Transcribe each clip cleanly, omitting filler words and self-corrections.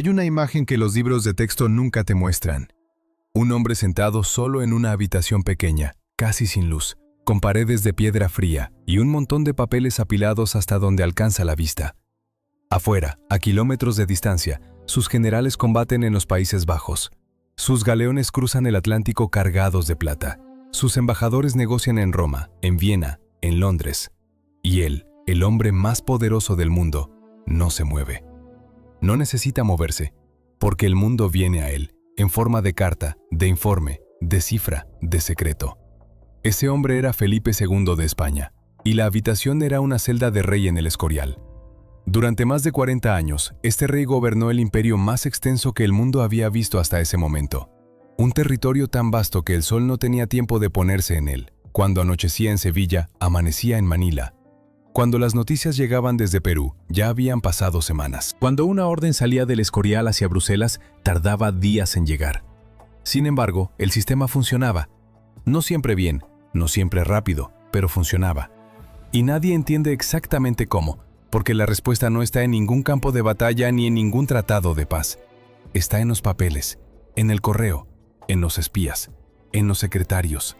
Hay una imagen que los libros de texto nunca te muestran. Un hombre sentado solo en una habitación pequeña, casi sin luz, con paredes de piedra fría y un montón de papeles apilados hasta donde alcanza la vista. Afuera, a kilómetros de distancia, sus generales combaten en los Países Bajos. Sus galeones cruzan el Atlántico cargados de plata. Sus embajadores negocian en Roma, en Viena, en Londres. Y él, el hombre más poderoso del mundo, no se mueve. No necesita moverse, porque el mundo viene a él, en forma de carta, de informe, de cifra, de secreto. Ese hombre era Felipe II de España, y la habitación era una celda de rey en el Escorial. Durante más de 40 años, este rey gobernó el imperio más extenso que el mundo había visto hasta ese momento. Un territorio tan vasto que el sol no tenía tiempo de ponerse en él. Cuando anochecía en Sevilla, amanecía en Manila. Cuando las noticias llegaban desde Perú, ya habían pasado semanas. Cuando una orden salía del Escorial hacia Bruselas, tardaba días en llegar. Sin embargo, el sistema funcionaba. No siempre bien, no siempre rápido, pero funcionaba. Y nadie entiende exactamente cómo, porque la respuesta no está en ningún campo de batalla ni en ningún tratado de paz. Está en los papeles, en el correo, en los espías, en los secretarios,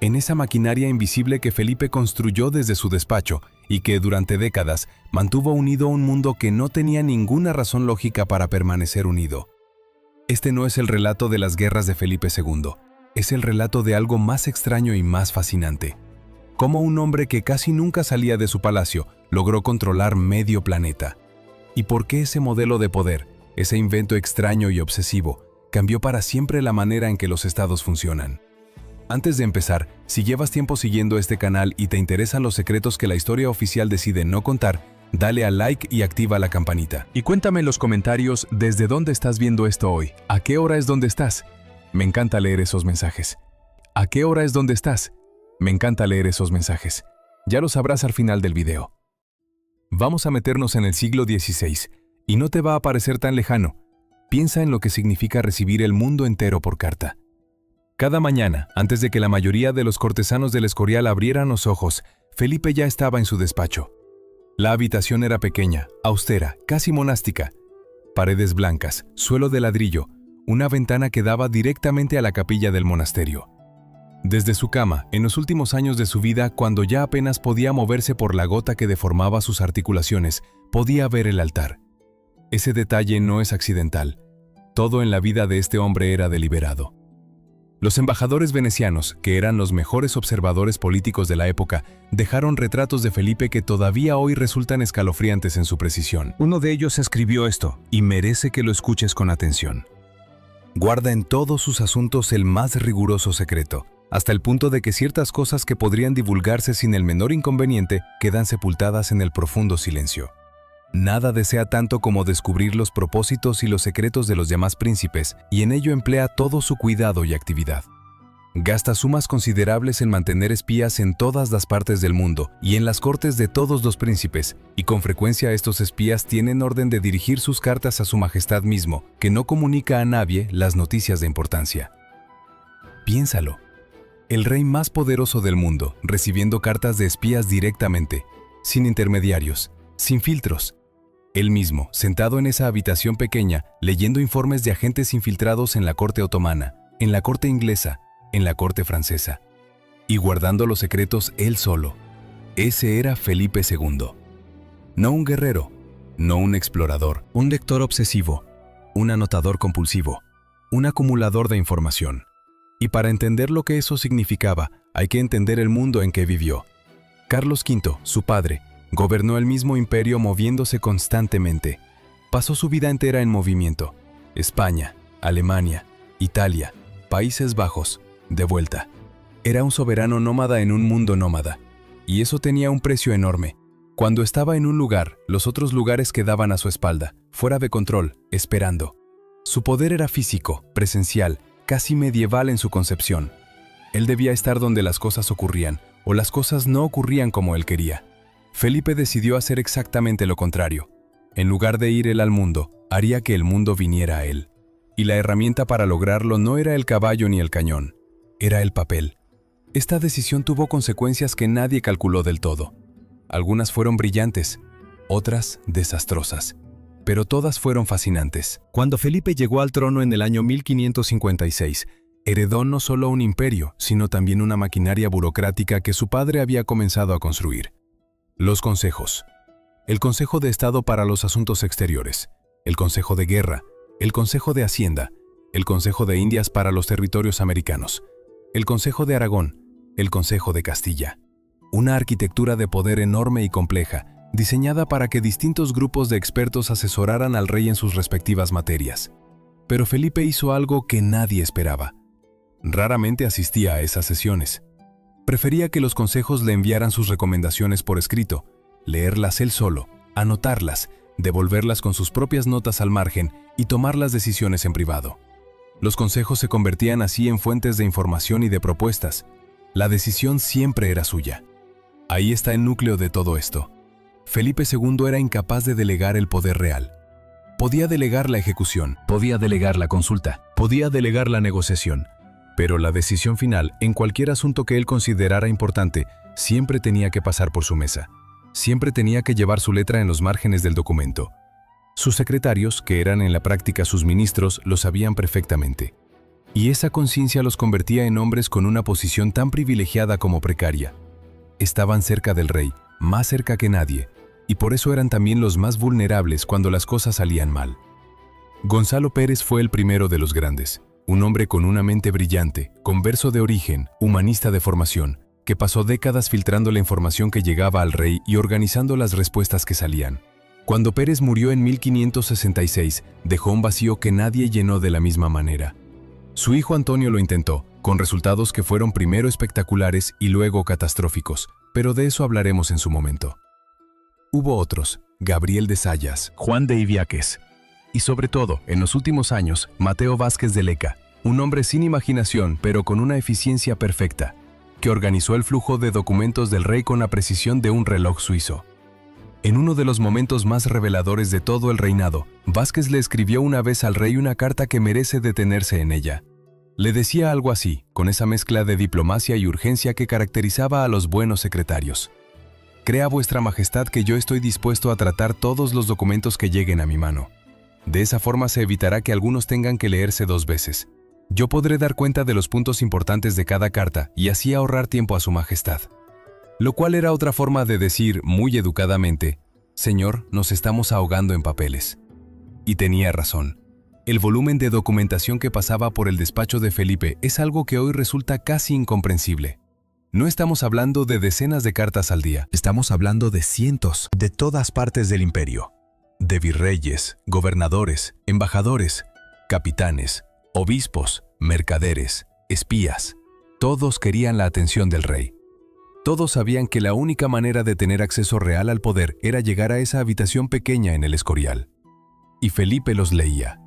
en esa maquinaria invisible que Felipe construyó desde su despacho y que durante décadas mantuvo unido un mundo que no tenía ninguna razón lógica para permanecer unido. Este no es el relato de las guerras de Felipe II, es el relato de algo más extraño y más fascinante. Cómo un hombre que casi nunca salía de su palacio logró controlar medio planeta. Y por qué ese modelo de poder, ese invento extraño y obsesivo, cambió para siempre la manera en que los estados funcionan. Antes de empezar, si llevas tiempo siguiendo este canal y te interesan los secretos que la historia oficial decide no contar, dale a like y activa la campanita. Y cuéntame en los comentarios desde dónde estás viendo esto hoy. ¿A qué hora es donde estás? Me encanta leer esos mensajes. ¿A qué hora es donde estás? Me encanta leer esos mensajes. Ya lo sabrás al final del video. Vamos a meternos en el siglo XVI, y no te va a parecer tan lejano. Piensa en lo que significa recibir el mundo entero por carta. Cada mañana, antes de que la mayoría de los cortesanos del Escorial abrieran los ojos, Felipe ya estaba en su despacho. La habitación era pequeña, austera, casi monástica. Paredes blancas, suelo de ladrillo, una ventana que daba directamente a la capilla del monasterio. Desde su cama, en los últimos años de su vida, cuando ya apenas podía moverse por la gota que deformaba sus articulaciones, podía ver el altar. Ese detalle no es accidental. Todo en la vida de este hombre era deliberado. Los embajadores venecianos, que eran los mejores observadores políticos de la época, dejaron retratos de Felipe que todavía hoy resultan escalofriantes en su precisión. Uno de ellos escribió esto, y merece que lo escuches con atención. Guarda en todos sus asuntos el más riguroso secreto, hasta el punto de que ciertas cosas que podrían divulgarse sin el menor inconveniente quedan sepultadas en el profundo silencio. Nada desea tanto como descubrir los propósitos y los secretos de los demás príncipes, y en ello emplea todo su cuidado y actividad. Gasta sumas considerables en mantener espías en todas las partes del mundo y en las cortes de todos los príncipes, y con frecuencia estos espías tienen orden de dirigir sus cartas a su majestad mismo, que no comunica a nadie las noticias de importancia. Piénsalo. El rey más poderoso del mundo, recibiendo cartas de espías directamente, sin intermediarios, sin filtros. Él mismo, sentado en esa habitación pequeña, leyendo informes de agentes infiltrados en la corte otomana, en la corte inglesa, en la corte francesa, y guardando los secretos él solo. Ese era Felipe II. No un guerrero, no un explorador, un lector obsesivo, un anotador compulsivo, un acumulador de información. Y para entender lo que eso significaba, hay que entender el mundo en que vivió. Carlos V, su padre, gobernó el mismo imperio moviéndose constantemente. Pasó su vida entera en movimiento. España, Alemania, Italia, Países Bajos, de vuelta. Era un soberano nómada en un mundo nómada. Y eso tenía un precio enorme. Cuando estaba en un lugar, los otros lugares quedaban a su espalda, fuera de control, esperando. Su poder era físico, presencial, casi medieval en su concepción. Él debía estar donde las cosas ocurrían, o las cosas no ocurrían como él quería. Felipe decidió hacer exactamente lo contrario. En lugar de ir él al mundo, haría que el mundo viniera a él. Y la herramienta para lograrlo no era el caballo ni el cañón, era el papel. Esta decisión tuvo consecuencias que nadie calculó del todo. Algunas fueron brillantes, otras desastrosas. pero todas fueron fascinantes. Cuando Felipe llegó al trono en el año 1556, heredó no solo un imperio, sino también una maquinaria burocrática que su padre había comenzado a construir. Los consejos. El Consejo de Estado para los Asuntos Exteriores, el Consejo de Guerra, el Consejo de Hacienda, el Consejo de Indias para los territorios americanos, el Consejo de Aragón, el Consejo de Castilla. Una arquitectura de poder enorme y compleja, diseñada para que distintos grupos de expertos asesoraran al rey en sus respectivas materias. Pero Felipe hizo algo que nadie esperaba. Raramente asistía a esas sesiones. Prefería que los consejos le enviaran sus recomendaciones por escrito, leerlas él solo, anotarlas, devolverlas con sus propias notas al margen y tomar las decisiones en privado. Los consejos se convertían así en fuentes de información y de propuestas. La decisión siempre era suya. Ahí está el núcleo de todo esto. Felipe II era incapaz de delegar el poder real. Podía delegar la ejecución, podía delegar la consulta, podía delegar la negociación, pero la decisión final, en cualquier asunto que él considerara importante, siempre tenía que pasar por su mesa. Siempre tenía que llevar su letra en los márgenes del documento. Sus secretarios, que eran en la práctica sus ministros, lo sabían perfectamente. Y esa conciencia los convertía en hombres con una posición tan privilegiada como precaria. Estaban cerca del rey, más cerca que nadie, y por eso eran también los más vulnerables cuando las cosas salían mal. Gonzalo Pérez fue el primero de los grandes, un hombre con una mente brillante, converso de origen, humanista de formación, que pasó décadas filtrando la información que llegaba al rey y organizando las respuestas que salían. Cuando Pérez murió en 1566, dejó un vacío que nadie llenó de la misma manera. Su hijo Antonio lo intentó, con resultados que fueron primero espectaculares y luego catastróficos, pero de eso hablaremos en su momento. Hubo otros, Gabriel de Zayas, Juan de Idiáquez, y sobre todo, en los últimos años, Mateo Vázquez de Leca, un hombre sin imaginación pero con una eficiencia perfecta, que organizó el flujo de documentos del rey con la precisión de un reloj suizo. En uno de los momentos más reveladores de todo el reinado, Vázquez le escribió una vez al rey una carta que merece detenerse en ella. Le decía algo así, con esa mezcla de diplomacia y urgencia que caracterizaba a los buenos secretarios. Crea vuestra majestad que yo estoy dispuesto a tratar todos los documentos que lleguen a mi mano. De esa forma se evitará que algunos tengan que leerse dos veces. Yo podré dar cuenta de los puntos importantes de cada carta y así ahorrar tiempo a su majestad. Lo cual era otra forma de decir, muy educadamente, Señor, nos estamos ahogando en papeles. Y tenía razón. El volumen de documentación que pasaba por el despacho de Felipe es algo que hoy resulta casi incomprensible. No estamos hablando de decenas de cartas al día, estamos hablando de cientos, de todas partes del imperio. De virreyes, gobernadores, embajadores, capitanes, obispos, mercaderes, espías. Todos querían la atención del rey. Todos sabían que la única manera de tener acceso real al poder era llegar a esa habitación pequeña en el Escorial. Y Felipe los leía.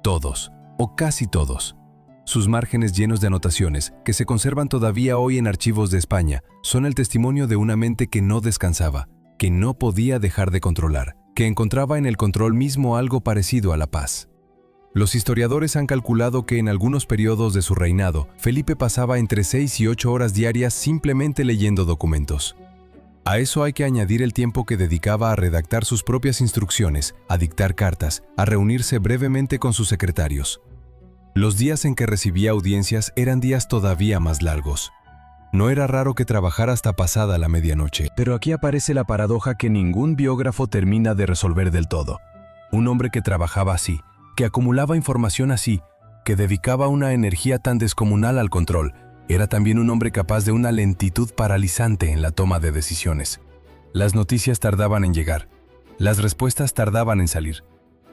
Todos, o casi todos. Sus márgenes llenos de anotaciones, que se conservan todavía hoy en archivos de España, son el testimonio de una mente que no descansaba, que no podía dejar de controlar, que encontraba en el control mismo algo parecido a la paz. Los historiadores han calculado que en algunos periodos de su reinado, Felipe pasaba entre 6 y 8 horas diarias simplemente leyendo documentos. A eso hay que añadir el tiempo que dedicaba a redactar sus propias instrucciones, a dictar cartas, a reunirse brevemente con sus secretarios. Los días en que recibía audiencias eran días todavía más largos. No era raro que trabajara hasta pasada la medianoche. Pero aquí aparece la paradoja que ningún biógrafo termina de resolver del todo. Un hombre que trabajaba así, que acumulaba información así, que dedicaba una energía tan descomunal al control, era también un hombre capaz de una lentitud paralizante en la toma de decisiones. Las noticias tardaban en llegar, las respuestas tardaban en salir,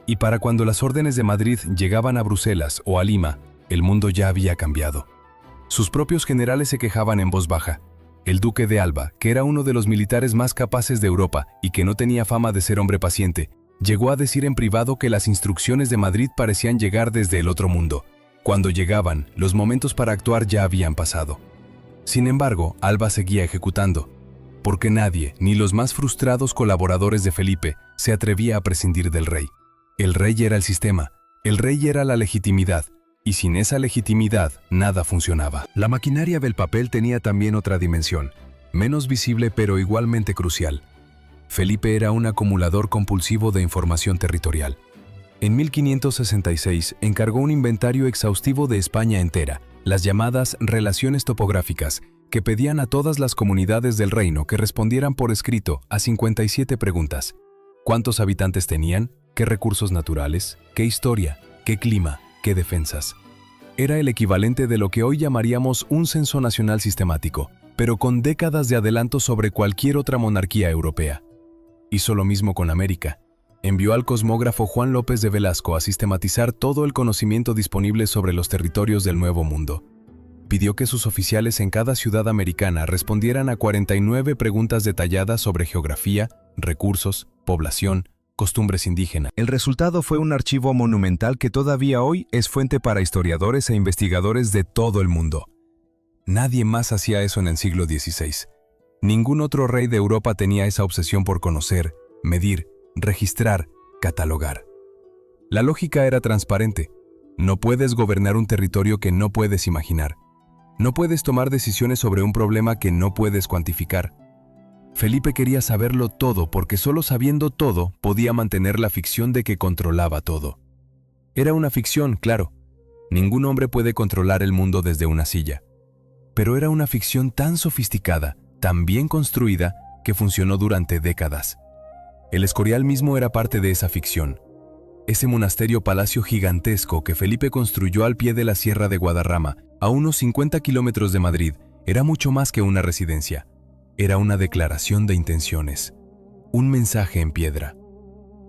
y para cuando las órdenes de Madrid llegaban a Bruselas o a Lima, el mundo ya había cambiado. Sus propios generales se quejaban en voz baja. El duque de Alba, que era uno de los militares más capaces de Europa y que no tenía fama de ser hombre paciente, llegó a decir en privado que las instrucciones de Madrid parecían llegar desde el otro mundo. Cuando llegaban, los momentos para actuar ya habían pasado. Sin embargo, Alba seguía ejecutando, porque nadie, ni los más frustrados colaboradores de Felipe, se atrevía a prescindir del rey. El rey era el sistema, el rey era la legitimidad, y sin esa legitimidad, nada funcionaba. La maquinaria del papel tenía también otra dimensión, menos visible pero igualmente crucial. Felipe era un acumulador compulsivo de información territorial. En 1566 encargó un inventario exhaustivo de España entera, las llamadas relaciones topográficas, que pedían a todas las comunidades del reino que respondieran por escrito a 57 preguntas. ¿Cuántos habitantes tenían? ¿Qué recursos naturales? ¿Qué historia? ¿Qué clima? ¿Qué defensas? Era el equivalente de lo que hoy llamaríamos un censo nacional sistemático, pero con décadas de adelanto sobre cualquier otra monarquía europea. Hizo lo mismo con América. Envió al cosmógrafo Juan López de Velasco a sistematizar todo el conocimiento disponible sobre los territorios del Nuevo Mundo. Pidió que sus oficiales en cada ciudad americana respondieran a 49 preguntas detalladas sobre geografía, recursos, población, costumbres indígenas. El resultado fue un archivo monumental que todavía hoy es fuente para historiadores e investigadores de todo el mundo. Nadie más hacía eso en el siglo XVI. Ningún otro rey de Europa tenía esa obsesión por conocer, medir, registrar, catalogar. La lógica era transparente. No puedes gobernar un territorio que no puedes imaginar. No puedes tomar decisiones sobre un problema que no puedes cuantificar. Felipe quería saberlo todo porque solo sabiendo todo podía mantener la ficción de que controlaba todo. Era una ficción, claro. Ningún hombre puede controlar el mundo desde una silla. Pero era una ficción tan sofisticada, tan bien construida, que funcionó durante décadas. El Escorial mismo era parte de esa ficción. Ese monasterio-palacio gigantesco que Felipe construyó al pie de la Sierra de Guadarrama, a unos 50 kilómetros de Madrid, era mucho más que una residencia. Era una declaración de intenciones. Un mensaje en piedra.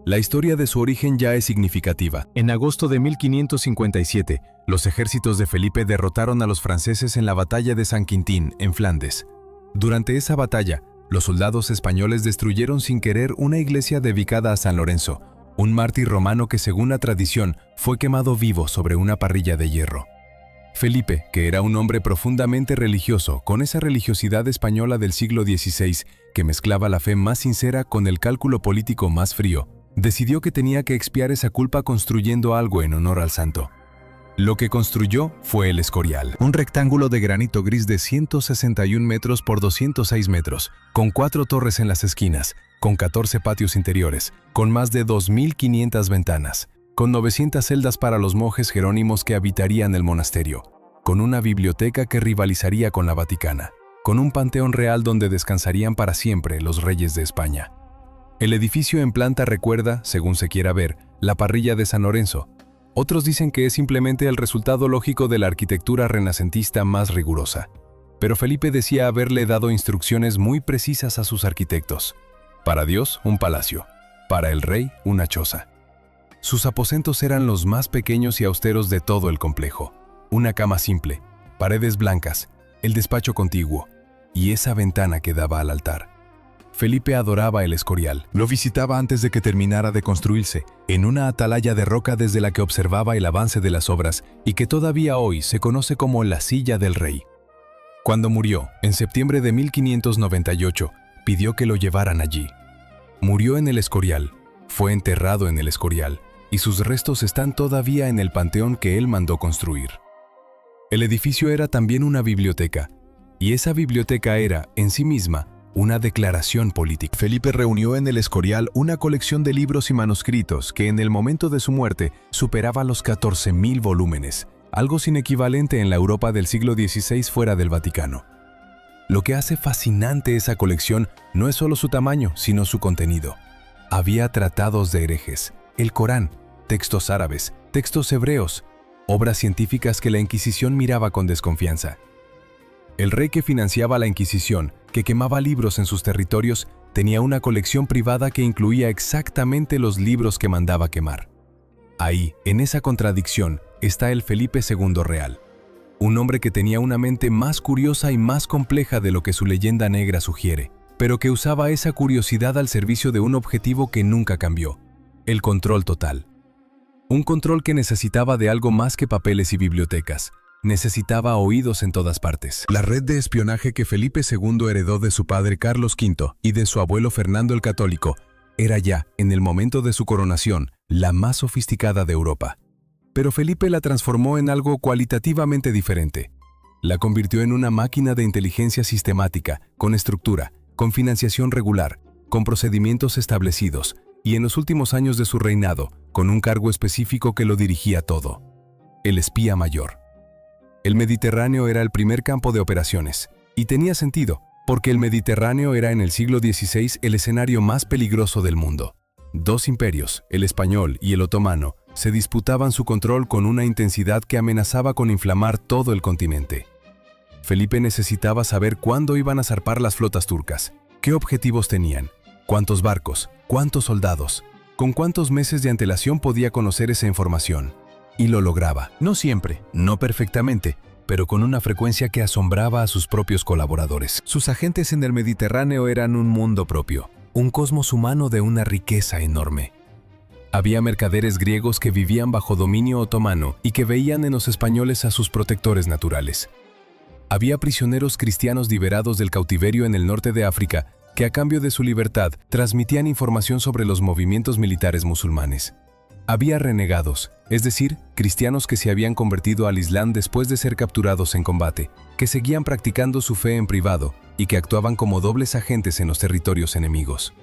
La historia de su origen ya es significativa. En agosto de 1557, los ejércitos de Felipe derrotaron a los franceses en la batalla de San Quintín, en Flandes. Durante esa batalla, los soldados españoles destruyeron sin querer una iglesia dedicada a San Lorenzo, un mártir romano que según la tradición fue quemado vivo sobre una parrilla de hierro. Felipe, que era un hombre profundamente religioso, con esa religiosidad española del siglo XVI que mezclaba la fe más sincera con el cálculo político más frío, decidió que tenía que expiar esa culpa construyendo algo en honor al santo. Lo que construyó fue el Escorial, un rectángulo de granito gris de 161 metros por 206 metros, con 4 torres en las esquinas, con 14 patios interiores, con más de 2.500 ventanas, con 900 celdas para los monjes jerónimos que habitarían el monasterio, con una biblioteca que rivalizaría con la Vaticana, con un panteón real donde descansarían para siempre los reyes de España. El edificio en planta recuerda, según se quiera ver, la parrilla de San Lorenzo. Otros dicen que es simplemente el resultado lógico de la arquitectura renacentista más rigurosa. Pero Felipe decía haberle dado instrucciones muy precisas a sus arquitectos. Para Dios, un palacio. Para el rey, una choza. Sus aposentos eran los más pequeños y austeros de todo el complejo. Una cama simple, paredes blancas, el despacho contiguo y esa ventana que daba al altar. Felipe adoraba el Escorial. Lo visitaba antes de que terminara de construirse, en una atalaya de roca desde la que observaba el avance de las obras y que todavía hoy se conoce como la Silla del Rey. Cuando murió, en septiembre de 1598, pidió que lo llevaran allí. Murió en el Escorial, fue enterrado en el Escorial, y sus restos están todavía en el panteón que él mandó construir. El edificio era también una biblioteca, y esa biblioteca era, en sí misma, una declaración política. Felipe reunió en el Escorial una colección de libros y manuscritos que en el momento de su muerte superaba los 14.000 volúmenes, algo sin equivalente en la Europa del siglo XVI fuera del Vaticano. Lo que hace fascinante esa colección no es solo su tamaño, sino su contenido. Había tratados de herejes, el Corán, textos árabes, textos hebreos, obras científicas que la Inquisición miraba con desconfianza. El rey que financiaba la Inquisición, que quemaba libros en sus territorios, tenía una colección privada que incluía exactamente los libros que mandaba quemar. Ahí, en esa contradicción, está el Felipe II real. Un hombre que tenía una mente más curiosa y más compleja de lo que su leyenda negra sugiere, pero que usaba esa curiosidad al servicio de un objetivo que nunca cambió: el control total. Un control que necesitaba de algo más que papeles y bibliotecas. Necesitaba oídos en todas partes. La red de espionaje que Felipe II heredó de su padre Carlos V y de su abuelo Fernando el Católico era ya, en el momento de su coronación, la más sofisticada de Europa. Pero Felipe la transformó en algo cualitativamente diferente. La convirtió en una máquina de inteligencia sistemática, con estructura, con financiación regular, con procedimientos establecidos, y en los últimos años de su reinado, con un cargo específico que lo dirigía todo: el espía mayor. El Mediterráneo era el primer campo de operaciones, y tenía sentido, porque el Mediterráneo era en el siglo XVI el escenario más peligroso del mundo. Dos imperios, el español y el otomano, se disputaban su control con una intensidad que amenazaba con inflamar todo el continente. Felipe necesitaba saber cuándo iban a zarpar las flotas turcas, qué objetivos tenían, cuántos barcos, cuántos soldados, con cuántos meses de antelación podía conocer esa información. Y lo lograba, no siempre, no perfectamente, pero con una frecuencia que asombraba a sus propios colaboradores. Sus agentes en el Mediterráneo eran un mundo propio, un cosmos humano de una riqueza enorme. Había mercaderes griegos que vivían bajo dominio otomano y que veían en los españoles a sus protectores naturales. Había prisioneros cristianos liberados del cautiverio en el norte de África que, a cambio de su libertad, transmitían información sobre los movimientos militares musulmanes. Había renegados, es decir, cristianos que se habían convertido al Islam después de ser capturados en combate, que seguían practicando su fe en privado y que actuaban como dobles agentes en los territorios enemigos.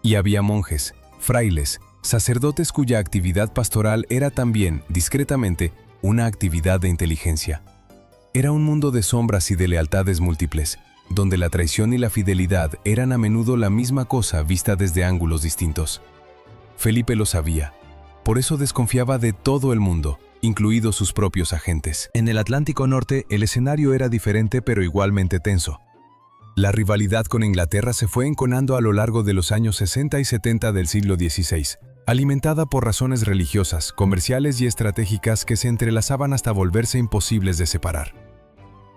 Y había monjes, frailes, sacerdotes cuya actividad pastoral era también, discretamente, una actividad de inteligencia. Era un mundo de sombras y de lealtades múltiples, donde la traición y la fidelidad eran a menudo la misma cosa vista desde ángulos distintos. Felipe lo sabía. Por eso desconfiaba de todo el mundo, incluidos sus propios agentes. En el Atlántico Norte, el escenario era diferente pero igualmente tenso. La rivalidad con Inglaterra se fue enconando a lo largo de los años 60 y 70 del siglo XVI, alimentada por razones religiosas, comerciales y estratégicas que se entrelazaban hasta volverse imposibles de separar.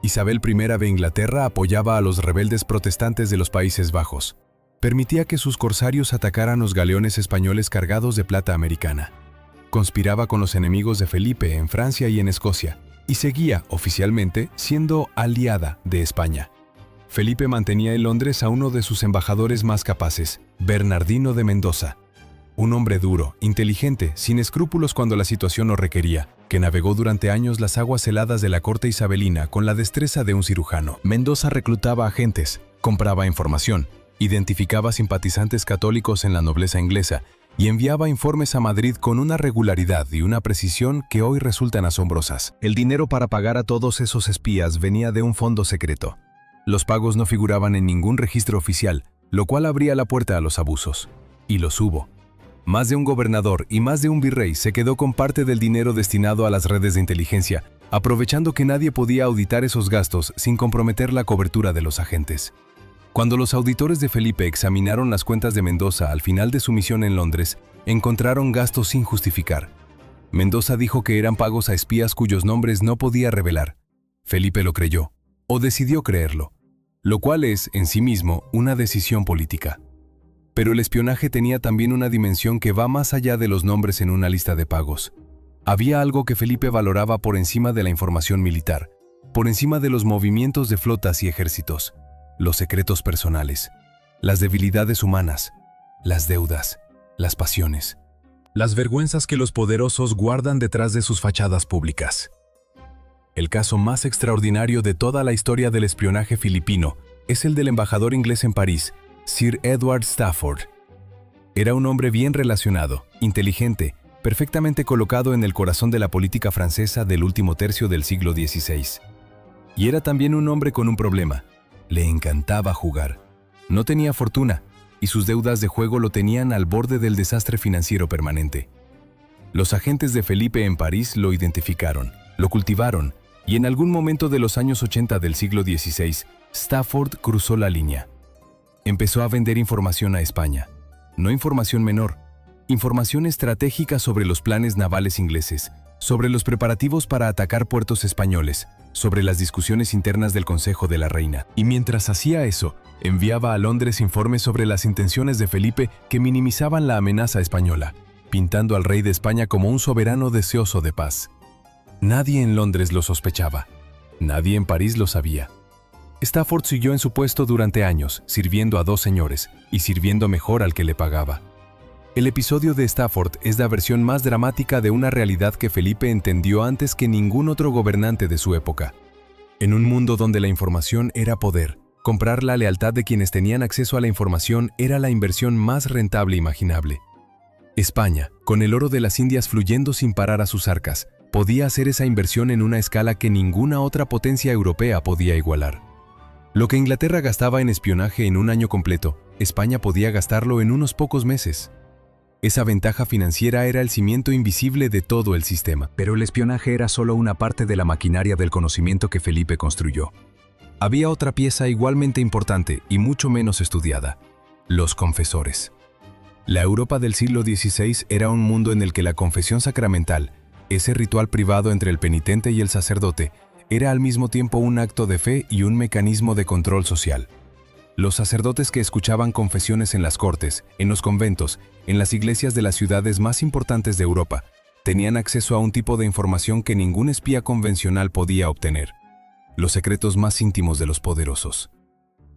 Isabel I de Inglaterra apoyaba a los rebeldes protestantes de los Países Bajos. Permitía que sus corsarios atacaran los galeones españoles cargados de plata americana. Conspiraba con los enemigos de Felipe en Francia y en Escocia, y seguía, oficialmente, siendo aliada de España. Felipe mantenía en Londres a uno de sus embajadores más capaces, Bernardino de Mendoza. Un hombre duro, inteligente, sin escrúpulos cuando la situación lo requería, que navegó durante años las aguas heladas de la corte isabelina con la destreza de un cirujano. Mendoza reclutaba agentes, compraba información, identificaba simpatizantes católicos en la nobleza inglesa y enviaba informes a Madrid con una regularidad y una precisión que hoy resultan asombrosas. El dinero para pagar a todos esos espías venía de un fondo secreto. Los pagos no figuraban en ningún registro oficial, lo cual abría la puerta a los abusos. Y los hubo. Más de un gobernador y más de un virrey se quedó con parte del dinero destinado a las redes de inteligencia, aprovechando que nadie podía auditar esos gastos sin comprometer la cobertura de los agentes. Cuando los auditores de Felipe examinaron las cuentas de Mendoza al final de su misión en Londres, encontraron gastos sin justificar. Mendoza dijo que eran pagos a espías cuyos nombres no podía revelar. Felipe lo creyó, o decidió creerlo, lo cual es, en sí mismo, una decisión política. Pero el espionaje tenía también una dimensión que va más allá de los nombres en una lista de pagos. Había algo que Felipe valoraba por encima de la información militar, por encima de los movimientos de flotas y ejércitos: los secretos personales, las debilidades humanas, las deudas, las pasiones, las vergüenzas que los poderosos guardan detrás de sus fachadas públicas. El caso más extraordinario de toda la historia del espionaje filipino es el del embajador inglés en París, Sir Edward Stafford. Era un hombre bien relacionado, inteligente, perfectamente colocado en el corazón de la política francesa del último tercio del siglo XVI. Y era también un hombre con un problema. Le encantaba jugar. No tenía fortuna, y sus deudas de juego lo tenían al borde del desastre financiero permanente. Los agentes de Felipe en París lo identificaron, lo cultivaron, y en algún momento de los años 80 del siglo XVI, Stafford cruzó la línea. Empezó a vender información a España. No información menor, información estratégica sobre los planes navales ingleses, sobre los preparativos para atacar puertos españoles, sobre las discusiones internas del Consejo de la Reina. Y mientras hacía eso, enviaba a Londres informes sobre las intenciones de Felipe que minimizaban la amenaza española, pintando al rey de España como un soberano deseoso de paz. Nadie en Londres lo sospechaba. Nadie en París lo sabía. Stafford siguió en su puesto durante años, sirviendo a dos señores, y sirviendo mejor al que le pagaba. El episodio de Stafford es la versión más dramática de una realidad que Felipe entendió antes que ningún otro gobernante de su época. En un mundo donde la información era poder, Comprar la lealtad de quienes tenían acceso a la información era la inversión más rentable imaginable. España, con el oro de las Indias fluyendo sin parar a sus arcas, podía hacer esa inversión en una escala que ninguna otra potencia europea podía igualar. Lo que Inglaterra gastaba en espionaje en un año completo, España podía gastarlo en unos pocos meses. Esa ventaja financiera era el cimiento invisible de todo el sistema. Pero el espionaje era solo una parte de la maquinaria del conocimiento que Felipe construyó. Había otra pieza igualmente importante y mucho menos estudiada: los confesores. La Europa del siglo XVI era un mundo en el que la confesión sacramental, ese ritual privado entre el penitente y el sacerdote, era al mismo tiempo un acto de fe y un mecanismo de control social. Los sacerdotes que escuchaban confesiones en las cortes, en los conventos, en las iglesias de las ciudades más importantes de Europa, tenían acceso a un tipo de información que ningún espía convencional podía obtener: los secretos más íntimos de los poderosos.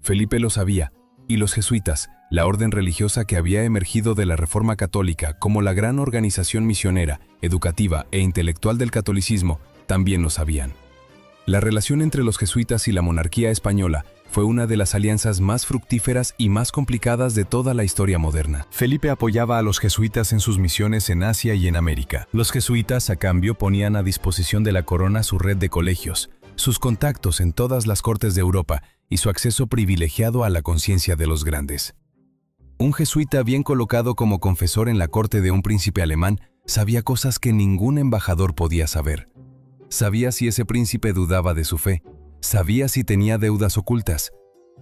Felipe lo sabía, y los jesuitas, la orden religiosa que había emergido de la Reforma Católica como la gran organización misionera, educativa e intelectual del catolicismo, también lo sabían. La relación entre los jesuitas y la monarquía española fue una de las alianzas más fructíferas y más complicadas de toda la historia moderna. Felipe apoyaba a los jesuitas en sus misiones en Asia y en América. Los jesuitas, a cambio, ponían a disposición de la corona su red de colegios, sus contactos en todas las cortes de Europa y su acceso privilegiado a la conciencia de los grandes. Un jesuita bien colocado como confesor en la corte de un príncipe alemán sabía cosas que ningún embajador podía saber. Sabía si ese príncipe dudaba de su fe, sabía si tenía deudas ocultas,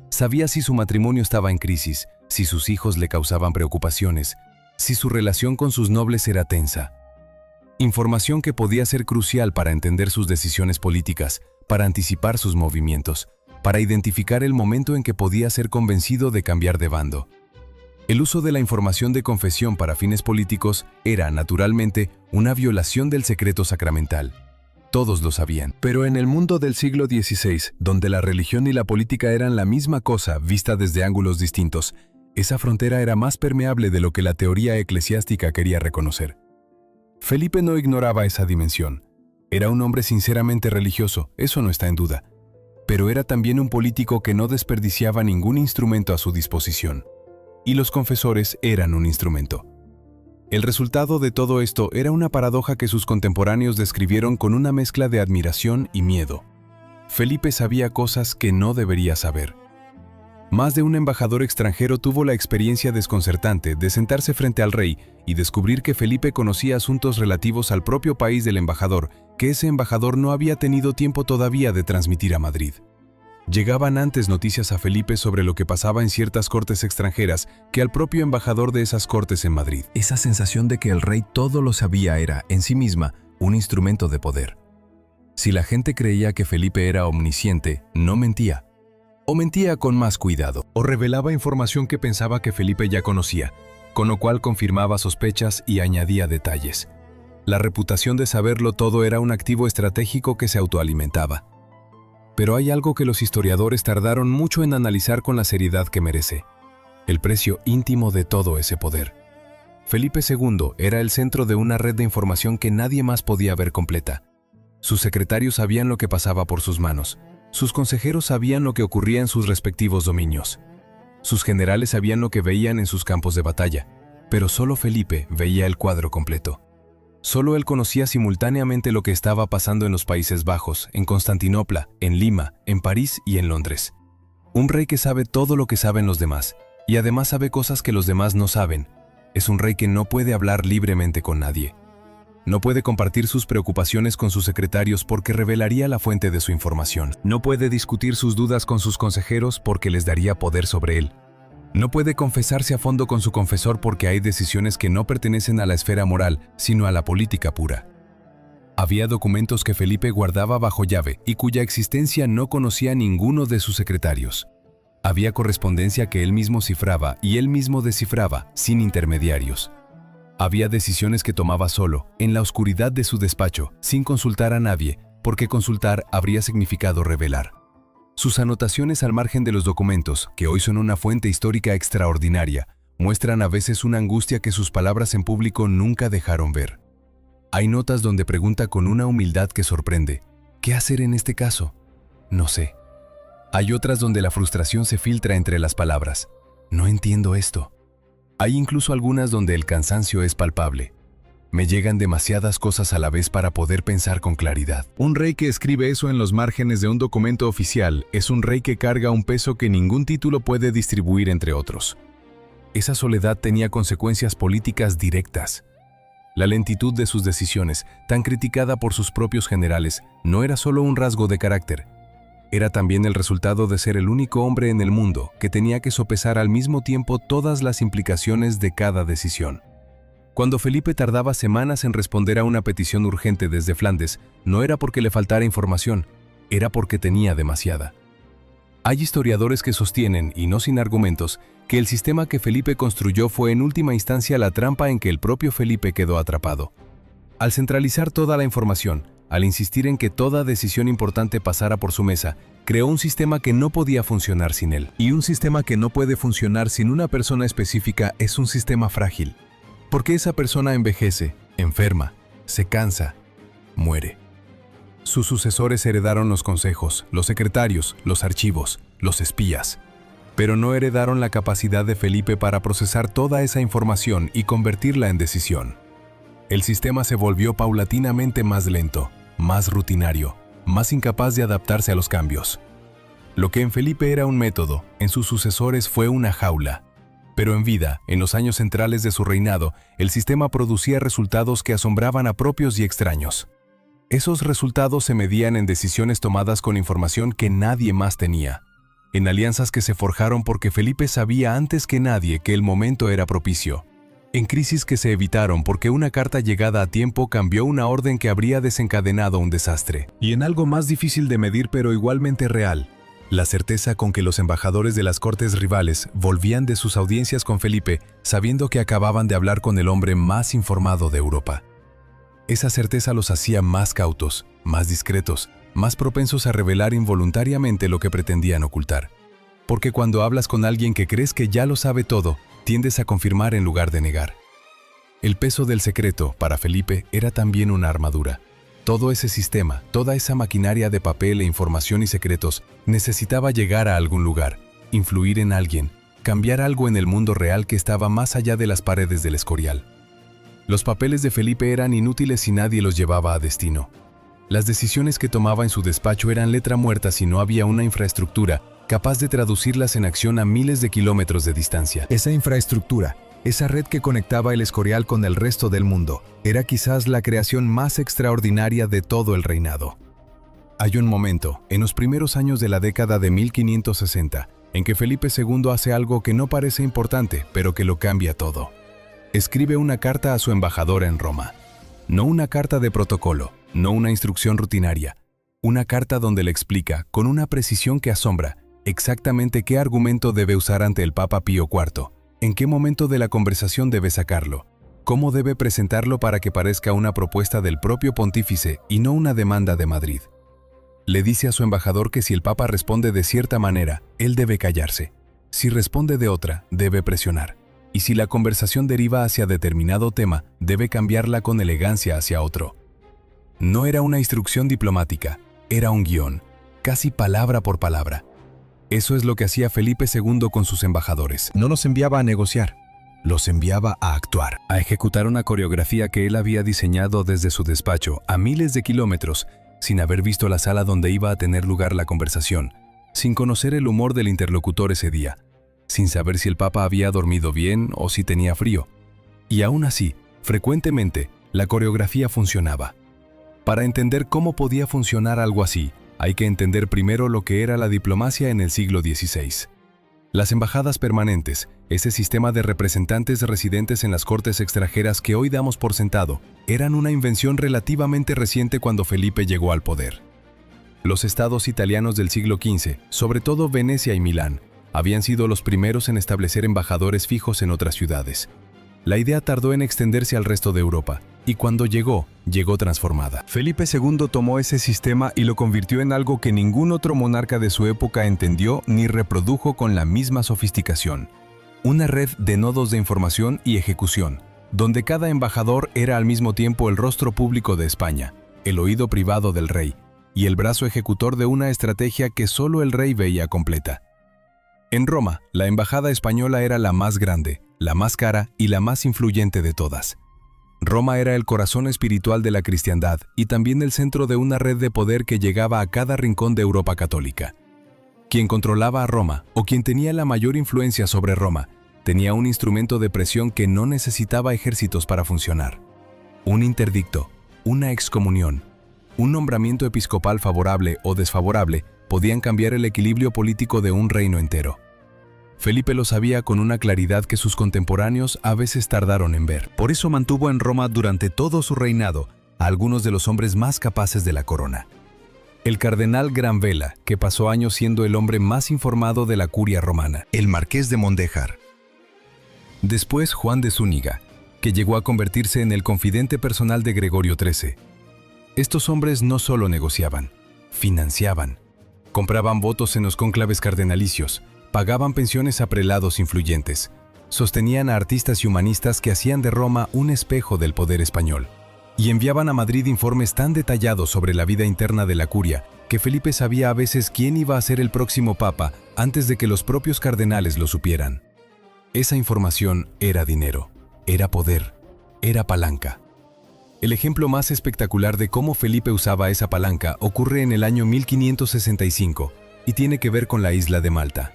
sabía si su matrimonio estaba en crisis, si sus hijos le causaban preocupaciones, si su relación con sus nobles era tensa. Información que podía ser crucial para entender sus decisiones políticas, para anticipar sus movimientos, para identificar el momento en que podía ser convencido de cambiar de bando. El uso de la información de confesión para fines políticos era, naturalmente, una violación del secreto sacramental. Todos lo sabían. Pero en el mundo del siglo XVI, donde la religión y la política eran la misma cosa vista desde ángulos distintos, esa frontera era más permeable de lo que la teoría eclesiástica quería reconocer. Felipe no ignoraba esa dimensión. Era un hombre sinceramente religioso, eso no está en duda. Pero era también un político que no desperdiciaba ningún instrumento a su disposición. Y los confesores eran un instrumento. El resultado de todo esto era una paradoja que sus contemporáneos describieron con una mezcla de admiración y miedo. Felipe sabía cosas que no debería saber. Más de un embajador extranjero tuvo la experiencia desconcertante de sentarse frente al rey y descubrir que Felipe conocía asuntos relativos al propio país del embajador, que ese embajador no había tenido tiempo todavía de transmitir a Madrid. Llegaban antes noticias a Felipe sobre lo que pasaba en ciertas cortes extranjeras que al propio embajador de esas cortes en Madrid. Esa sensación de que el rey todo lo sabía era, en sí misma, un instrumento de poder. Si la gente creía que Felipe era omnisciente, no mentía. O mentía con más cuidado, o revelaba información que pensaba que Felipe ya conocía, con lo cual confirmaba sospechas y añadía detalles. La reputación de saberlo todo era un activo estratégico que se autoalimentaba. Pero hay algo que los historiadores tardaron mucho en analizar con la seriedad que merece: el precio íntimo de todo ese poder. Felipe II era el centro de una red de información que nadie más podía ver completa. Sus secretarios sabían lo que pasaba por sus manos. Sus consejeros sabían lo que ocurría en sus respectivos dominios. Sus generales sabían lo que veían en sus campos de batalla, pero solo Felipe veía el cuadro completo. Solo él conocía simultáneamente lo que estaba pasando en los Países Bajos, en Constantinopla, en Lima, en París y en Londres. Un rey que sabe todo lo que saben los demás, y además sabe cosas que los demás no saben. Es un rey que no puede hablar libremente con nadie. No puede compartir sus preocupaciones con sus secretarios porque revelaría la fuente de su información. No puede discutir sus dudas con sus consejeros porque les daría poder sobre él. No puede confesarse a fondo con su confesor porque hay decisiones que no pertenecen a la esfera moral, sino a la política pura. Había documentos que Felipe guardaba bajo llave y cuya existencia no conocía ninguno de sus secretarios. Había correspondencia que él mismo cifraba y él mismo descifraba, sin intermediarios. Había decisiones que tomaba solo, en la oscuridad de su despacho, sin consultar a nadie, porque consultar habría significado revelar. Sus anotaciones al margen de los documentos, que hoy son una fuente histórica extraordinaria, muestran a veces una angustia que sus palabras en público nunca dejaron ver. Hay notas donde pregunta con una humildad que sorprende: ¿qué hacer en este caso? No sé. Hay otras donde la frustración se filtra entre las palabras. No entiendo esto. Hay incluso algunas donde el cansancio es palpable. Me llegan demasiadas cosas a la vez para poder pensar con claridad. Un rey que escribe eso en los márgenes de un documento oficial es un rey que carga un peso que ningún título puede distribuir entre otros. Esa soledad tenía consecuencias políticas directas. La lentitud de sus decisiones, tan criticada por sus propios generales, no era solo un rasgo de carácter. Era también el resultado de ser el único hombre en el mundo que tenía que sopesar al mismo tiempo todas las implicaciones de cada decisión. Cuando Felipe tardaba semanas en responder a una petición urgente desde Flandes, no era porque le faltara información, era porque tenía demasiada. Hay historiadores que sostienen, y no sin argumentos, que el sistema que Felipe construyó fue en última instancia la trampa en que el propio Felipe quedó atrapado. Al centralizar toda la información, al insistir en que toda decisión importante pasara por su mesa, creó un sistema que no podía funcionar sin él. Y un sistema que no puede funcionar sin una persona específica es un sistema frágil. Porque esa persona envejece, enferma, se cansa, muere. Sus sucesores heredaron los consejos, los secretarios, los archivos, los espías. Pero no heredaron la capacidad de Felipe para procesar toda esa información y convertirla en decisión. El sistema se volvió paulatinamente más lento, más rutinario, más incapaz de adaptarse a los cambios. Lo que en Felipe era un método, en sus sucesores fue una jaula. Pero en vida, en los años centrales de su reinado, el sistema producía resultados que asombraban a propios y extraños. Esos resultados se medían en decisiones tomadas con información que nadie más tenía, en alianzas que se forjaron porque Felipe sabía antes que nadie que el momento era propicio, en crisis que se evitaron porque una carta llegada a tiempo cambió una orden que habría desencadenado un desastre. Y en algo más difícil de medir pero igualmente real, la certeza con que los embajadores de las cortes rivales volvían de sus audiencias con Felipe sabiendo que acababan de hablar con el hombre más informado de Europa. Esa certeza los hacía más cautos, más discretos, más propensos a revelar involuntariamente lo que pretendían ocultar. Porque cuando hablas con alguien que crees que ya lo sabe todo, tiendes a confirmar en lugar de negar. El peso del secreto, para Felipe, era también una armadura. Todo ese sistema, toda esa maquinaria de papel e información y secretos necesitaba llegar a algún lugar, influir en alguien, cambiar algo en el mundo real que estaba más allá de las paredes del Escorial. Los papeles de Felipe eran inútiles si nadie los llevaba a destino. Las decisiones que tomaba en su despacho eran letra muerta si no había una infraestructura capaz de traducirlas en acción a miles de kilómetros de distancia. Esa infraestructura, esa red que conectaba el Escorial con el resto del mundo, era quizás la creación más extraordinaria de todo el reinado. Hay un momento, en los primeros años de la década de 1560, en que Felipe II hace algo que no parece importante, pero que lo cambia todo. Escribe una carta a su embajadora en Roma. No una carta de protocolo, no una instrucción rutinaria. Una carta donde le explica, con una precisión que asombra, exactamente qué argumento debe usar ante el Papa Pío IV, en qué momento de la conversación debe sacarlo, cómo debe presentarlo para que parezca una propuesta del propio pontífice y no una demanda de Madrid. Le dice a su embajador que si el Papa responde de cierta manera, él debe callarse. Si responde de otra, debe presionar. Y si la conversación deriva hacia determinado tema, debe cambiarla con elegancia hacia otro. No era una instrucción diplomática, era un guión, casi palabra por palabra. Eso es lo que hacía Felipe II con sus embajadores. No los enviaba a negociar, los enviaba a actuar, a ejecutar una coreografía que él había diseñado desde su despacho a miles de kilómetros, sin haber visto la sala donde iba a tener lugar la conversación, sin conocer el humor del interlocutor ese día, sin saber si el Papa había dormido bien o si tenía frío. Y aún así, frecuentemente, la coreografía funcionaba. Para entender cómo podía funcionar algo así, hay que entender primero lo que era la diplomacia en el siglo XVI. Las embajadas permanentes, ese sistema de representantes residentes en las cortes extranjeras que hoy damos por sentado, eran una invención relativamente reciente cuando Felipe llegó al poder. Los estados italianos del siglo XV, sobre todo Venecia y Milán, habían sido los primeros en establecer embajadores fijos en otras ciudades. La idea tardó en extenderse al resto de Europa, y cuando llegó transformada. Felipe II tomó ese sistema y lo convirtió en algo que ningún otro monarca de su época entendió ni reprodujo con la misma sofisticación. Una red de nodos de información y ejecución, donde cada embajador era al mismo tiempo el rostro público de España, el oído privado del rey, y el brazo ejecutor de una estrategia que solo el rey veía completa. En Roma, la embajada española era la más grande, la más cara y la más influyente de todas. Roma era el corazón espiritual de la cristiandad y también el centro de una red de poder que llegaba a cada rincón de Europa católica. Quien controlaba a Roma, o quien tenía la mayor influencia sobre Roma, tenía un instrumento de presión que no necesitaba ejércitos para funcionar. Un interdicto, una excomunión, un nombramiento episcopal favorable o desfavorable podían cambiar el equilibrio político de un reino entero. Felipe lo sabía con una claridad que sus contemporáneos a veces tardaron en ver. Por eso mantuvo en Roma durante todo su reinado a algunos de los hombres más capaces de la corona. El cardenal Granvela, que pasó años siendo el hombre más informado de la curia romana. El marqués de Mondéjar. Después Juan de Zúñiga, que llegó a convertirse en el confidente personal de Gregorio XIII. Estos hombres no solo negociaban, financiaban, compraban votos en los cónclaves cardenalicios, pagaban pensiones a prelados influyentes, sostenían a artistas y humanistas que hacían de Roma un espejo del poder español, y enviaban a Madrid informes tan detallados sobre la vida interna de la curia que Felipe sabía a veces quién iba a ser el próximo papa antes de que los propios cardenales lo supieran. Esa información era dinero, era poder, era palanca. El ejemplo más espectacular de cómo Felipe usaba esa palanca ocurre en el año 1565 y tiene que ver con la isla de Malta.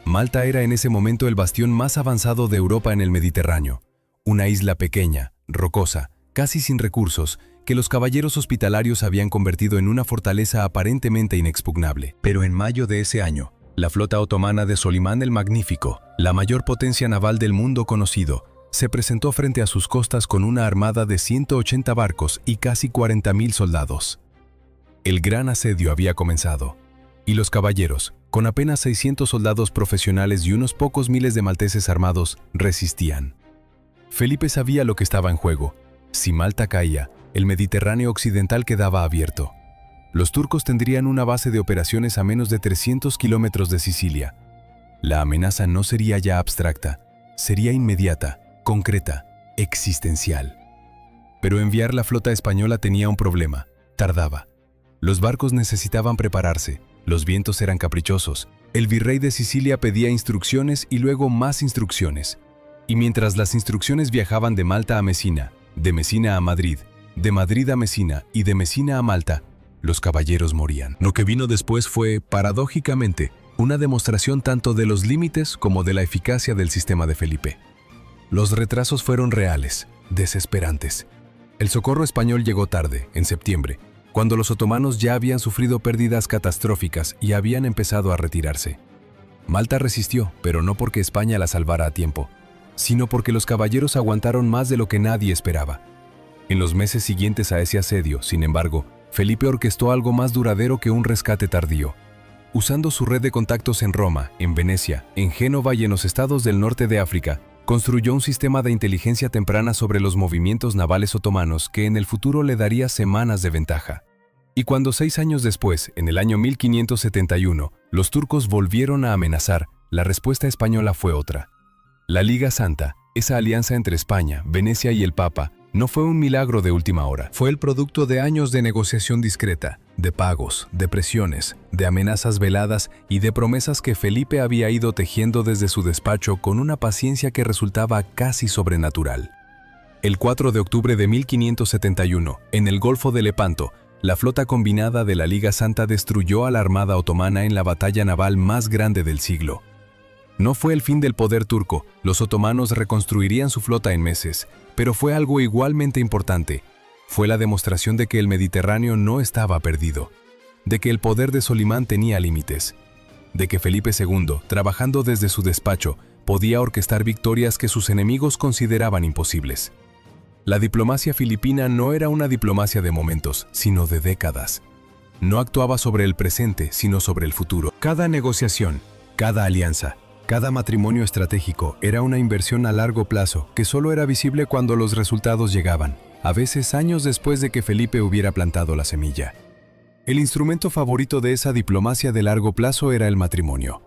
Malta era en ese momento el bastión más avanzado de Europa en el Mediterráneo, una isla pequeña, rocosa, casi sin recursos, que los caballeros hospitalarios habían convertido en una fortaleza aparentemente inexpugnable. Pero en mayo de ese año, la flota otomana de Solimán el Magnífico, la mayor potencia naval del mundo conocido, se presentó frente a sus costas con una armada de 180 barcos y casi 40.000 soldados. El gran asedio había comenzado, y los caballeros, con apenas 600 soldados profesionales y unos pocos miles de malteses armados, resistían. Felipe sabía lo que estaba en juego. Si Malta caía, el Mediterráneo occidental quedaba abierto. Los turcos tendrían una base de operaciones a menos de 300 kilómetros de Sicilia. La amenaza no sería ya abstracta, sería inmediata, concreta, existencial. Pero enviar la flota española tenía un problema, tardaba. Los barcos necesitaban prepararse, los vientos eran caprichosos, el virrey de Sicilia pedía instrucciones y luego más instrucciones. Y mientras las instrucciones viajaban de Malta a Mesina, de Mesina a Madrid, de Madrid a Mesina y de Mesina a Malta, los caballeros morían. Lo que vino después fue, paradójicamente, una demostración tanto de los límites como de la eficacia del sistema de Felipe. Los retrasos fueron reales, desesperantes. El socorro español llegó tarde, en septiembre, cuando los otomanos ya habían sufrido pérdidas catastróficas y habían empezado a retirarse. Malta resistió, pero no porque España la salvara a tiempo, sino porque los caballeros aguantaron más de lo que nadie esperaba. En los meses siguientes a ese asedio, sin embargo, Felipe orquestó algo más duradero que un rescate tardío. Usando su red de contactos en Roma, en Venecia, en Génova y en los estados del norte de África, construyó un sistema de inteligencia temprana sobre los movimientos navales otomanos que en el futuro le daría semanas de ventaja. Y cuando 6 años después, en el año 1571, los turcos volvieron a amenazar, la respuesta española fue otra. La Liga Santa, esa alianza entre España, Venecia y el Papa, no fue un milagro de última hora. Fue el producto de años de negociación discreta, de pagos, de presiones, de amenazas veladas y de promesas que Felipe había ido tejiendo desde su despacho con una paciencia que resultaba casi sobrenatural. El 4 de octubre de 1571, en el Golfo de Lepanto, la flota combinada de la Liga Santa destruyó a la armada otomana en la batalla naval más grande del siglo. No fue el fin del poder turco, los otomanos reconstruirían su flota en meses, pero fue algo igualmente importante. Fue la demostración de que el Mediterráneo no estaba perdido, de que el poder de Solimán tenía límites, de que Felipe II, trabajando desde su despacho, podía orquestar victorias que sus enemigos consideraban imposibles. La diplomacia filipina no era una diplomacia de momentos, sino de décadas. No actuaba sobre el presente, sino sobre el futuro. Cada negociación, cada alianza, cada matrimonio estratégico era una inversión a largo plazo que solo era visible cuando los resultados llegaban, a veces años después de que Felipe hubiera plantado la semilla. El instrumento favorito de esa diplomacia de largo plazo era el matrimonio.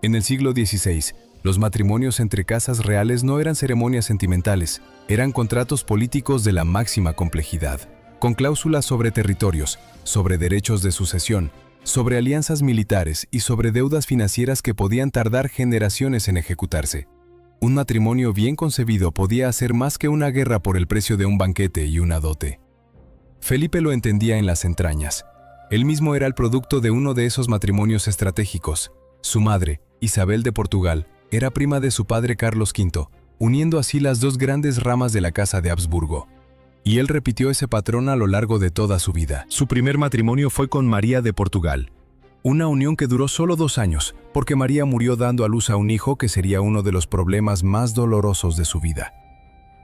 En el siglo XVI, los matrimonios entre casas reales no eran ceremonias sentimentales, eran contratos políticos de la máxima complejidad. con cláusulas sobre territorios, sobre derechos de sucesión, sobre alianzas militares y sobre deudas financieras que podían tardar generaciones en ejecutarse. Un matrimonio bien concebido podía hacer más que una guerra por el precio de un banquete y una dote. Felipe lo entendía en las entrañas. Él mismo era el producto de uno de esos matrimonios estratégicos. Su madre, Isabel de Portugal, era prima de su padre Carlos V, uniendo así las dos grandes ramas de la casa de Habsburgo. Y él repitió ese patrón a lo largo de toda su vida. Su primer matrimonio fue con María de Portugal. Una unión que duró solo 2 años, porque María murió dando a luz a un hijo que sería uno de los problemas más dolorosos de su vida.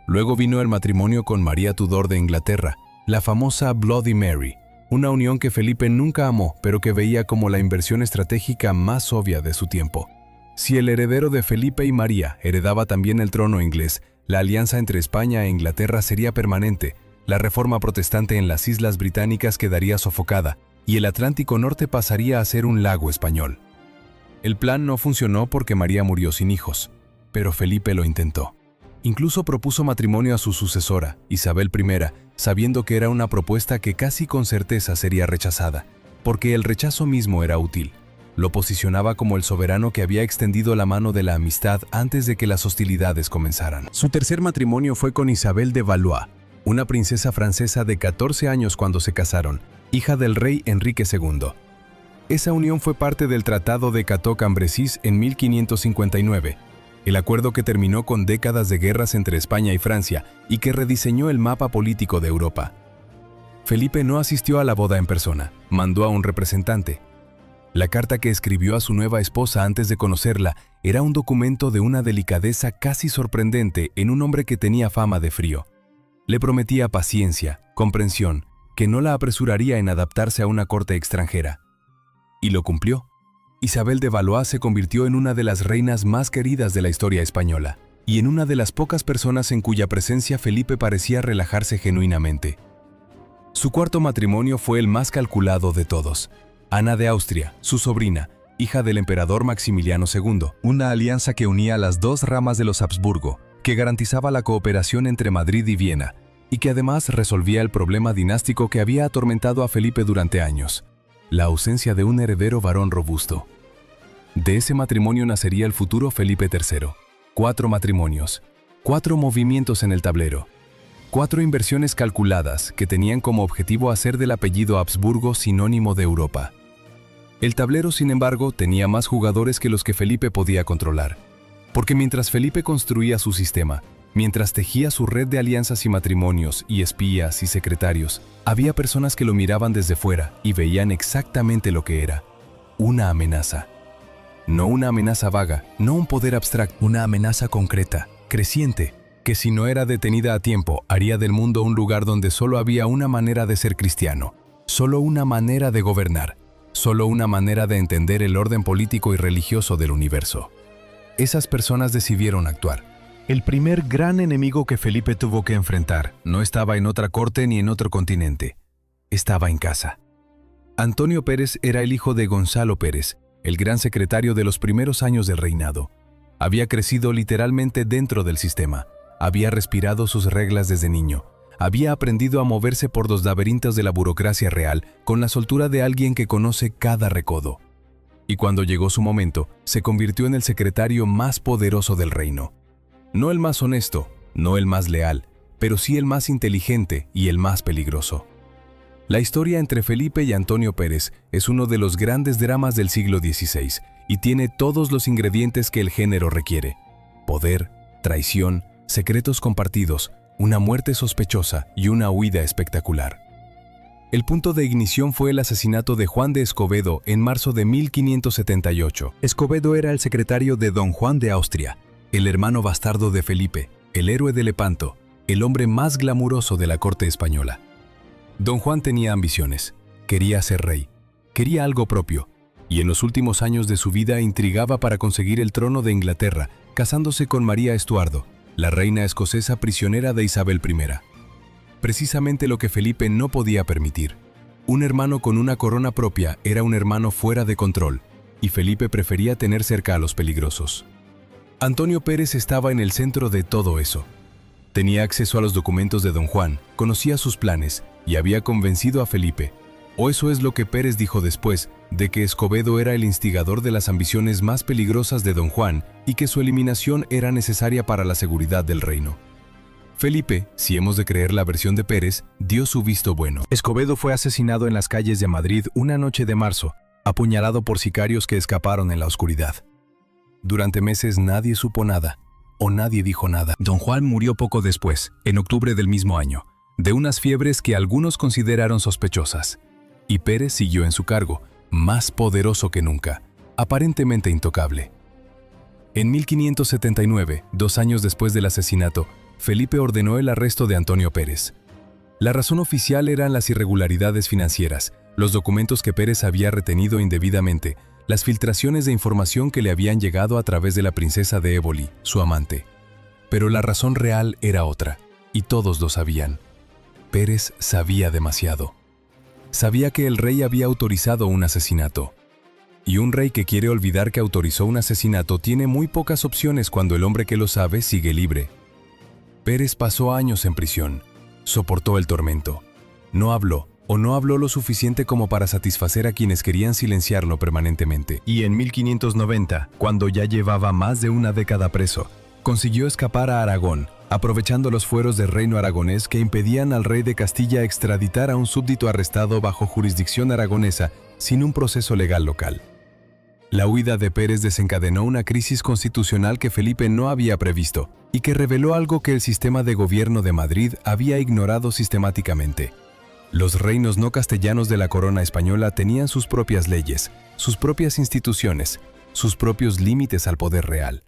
Luego vino el matrimonio con María Tudor de Inglaterra, la famosa Bloody Mary, una unión que Felipe nunca amó, pero que veía como la inversión estratégica más obvia de su tiempo. Si el heredero de Felipe y María heredaba también el trono inglés, la alianza entre España e Inglaterra sería permanente, la reforma protestante en las Islas Británicas quedaría sofocada, y el Atlántico Norte pasaría a ser un lago español. El plan no funcionó porque María murió sin hijos, pero Felipe lo intentó. Incluso propuso matrimonio a su sucesora, Isabel I, sabiendo que era una propuesta que casi con certeza sería rechazada, porque el rechazo mismo era útil. Lo posicionaba como el soberano que había extendido la mano de la amistad antes de que las hostilidades comenzaran. Su tercer matrimonio fue con Isabel de Valois, una princesa francesa de 14 años cuando se casaron, hija del rey Enrique II. Esa unión fue parte del Tratado de Cateau-Cambrésis en 1559, el acuerdo que terminó con décadas de guerras entre España y Francia y que rediseñó el mapa político de Europa. Felipe no asistió a la boda en persona, mandó a un representante. La carta que escribió a su nueva esposa antes de conocerla era un documento de una delicadeza casi sorprendente en un hombre que tenía fama de frío. Le prometía paciencia, comprensión, que no la apresuraría en adaptarse a una corte extranjera. Y lo cumplió. Isabel de Valois se convirtió en una de las reinas más queridas de la historia española, y en una de las pocas personas en cuya presencia Felipe parecía relajarse genuinamente. Su cuarto matrimonio fue el más calculado de todos. Ana de Austria, su sobrina, hija del emperador Maximiliano II. Una alianza que unía las dos ramas de los Habsburgo, que garantizaba la cooperación entre Madrid y Viena, y que además resolvía el problema dinástico que había atormentado a Felipe durante años: la ausencia de un heredero varón robusto. De ese matrimonio nacería el futuro Felipe III. 4 matrimonios, 4 movimientos en el tablero, 4 inversiones calculadas que tenían como objetivo hacer del apellido Habsburgo sinónimo de Europa. El tablero, sin embargo, tenía más jugadores que los que Felipe podía controlar, porque mientras Felipe construía su sistema, mientras tejía su red de alianzas y matrimonios y espías y secretarios, había personas que lo miraban desde fuera y veían exactamente lo que era: una amenaza. No una amenaza vaga, no un poder abstracto, una amenaza concreta, creciente, que si no era detenida a tiempo, haría del mundo un lugar donde solo había una manera de ser cristiano, solo una manera de gobernar, solo una manera de entender el orden político y religioso del universo. Esas personas decidieron actuar. El primer gran enemigo que Felipe tuvo que enfrentar no estaba en otra corte ni en otro continente. Estaba en casa. Antonio Pérez era el hijo de Gonzalo Pérez, el gran secretario de los primeros años del reinado. Había crecido literalmente dentro del sistema. Había respirado sus reglas desde niño. Había aprendido a moverse por los laberintos de la burocracia real con la soltura de alguien que conoce cada recodo. Y cuando llegó su momento, se convirtió en el secretario más poderoso del reino. No el más honesto, no el más leal, pero sí el más inteligente y el más peligroso. La historia entre Felipe y Antonio Pérez es uno de los grandes dramas del siglo XVI y tiene todos los ingredientes que el género requiere: poder, traición, secretos compartidos, una muerte sospechosa y una huida espectacular. El punto de ignición fue el asesinato de Juan de Escobedo en marzo de 1578. Escobedo era el secretario de don Juan de Austria, el hermano bastardo de Felipe, el héroe de Lepanto, el hombre más glamuroso de la corte española. Don Juan tenía ambiciones, quería ser rey, quería algo propio, y en los últimos años de su vida intrigaba para conseguir el trono de Inglaterra, casándose con María Estuardo, la reina escocesa prisionera de Isabel I. Precisamente lo que Felipe no podía permitir. Un hermano con una corona propia era un hermano fuera de control, y Felipe prefería tener cerca a los peligrosos. Antonio Pérez estaba en el centro de todo eso. Tenía acceso a los documentos de don Juan, conocía sus planes, y había convencido a Felipe, o eso es lo que Pérez dijo después, de que Escobedo era el instigador de las ambiciones más peligrosas de Don Juan y que su eliminación era necesaria para la seguridad del reino. Felipe, si hemos de creer la versión de Pérez, dio su visto bueno. Escobedo fue asesinado en las calles de Madrid una noche de marzo, apuñalado por sicarios que escaparon en la oscuridad. Durante meses nadie supo nada, o nadie dijo nada. Don Juan murió poco después, en octubre del mismo año, de unas fiebres que algunos consideraron sospechosas. Y Pérez siguió en su cargo, más poderoso que nunca, aparentemente intocable. En 1579, 2 años después del asesinato, Felipe ordenó el arresto de Antonio Pérez. La razón oficial eran las irregularidades financieras, los documentos que Pérez había retenido indebidamente, las filtraciones de información que le habían llegado a través de la princesa de Éboli, su amante. Pero la razón real era otra, y todos lo sabían. Pérez sabía demasiado. Sabía que el rey había autorizado un asesinato. Y un rey que quiere olvidar que autorizó un asesinato tiene muy pocas opciones cuando el hombre que lo sabe sigue libre. Pérez pasó años en prisión. Soportó el tormento. No habló, o no habló lo suficiente como para satisfacer a quienes querían silenciarlo permanentemente. Y en 1590, cuando ya llevaba más de una década preso, consiguió escapar a Aragón, aprovechando los fueros del reino aragonés que impedían al rey de Castilla extraditar a un súbdito arrestado bajo jurisdicción aragonesa sin un proceso legal local. La huida de Pérez desencadenó una crisis constitucional que Felipe no había previsto y que reveló algo que el sistema de gobierno de Madrid había ignorado sistemáticamente. Los reinos no castellanos de la corona española tenían sus propias leyes, sus propias instituciones, sus propios límites al poder real.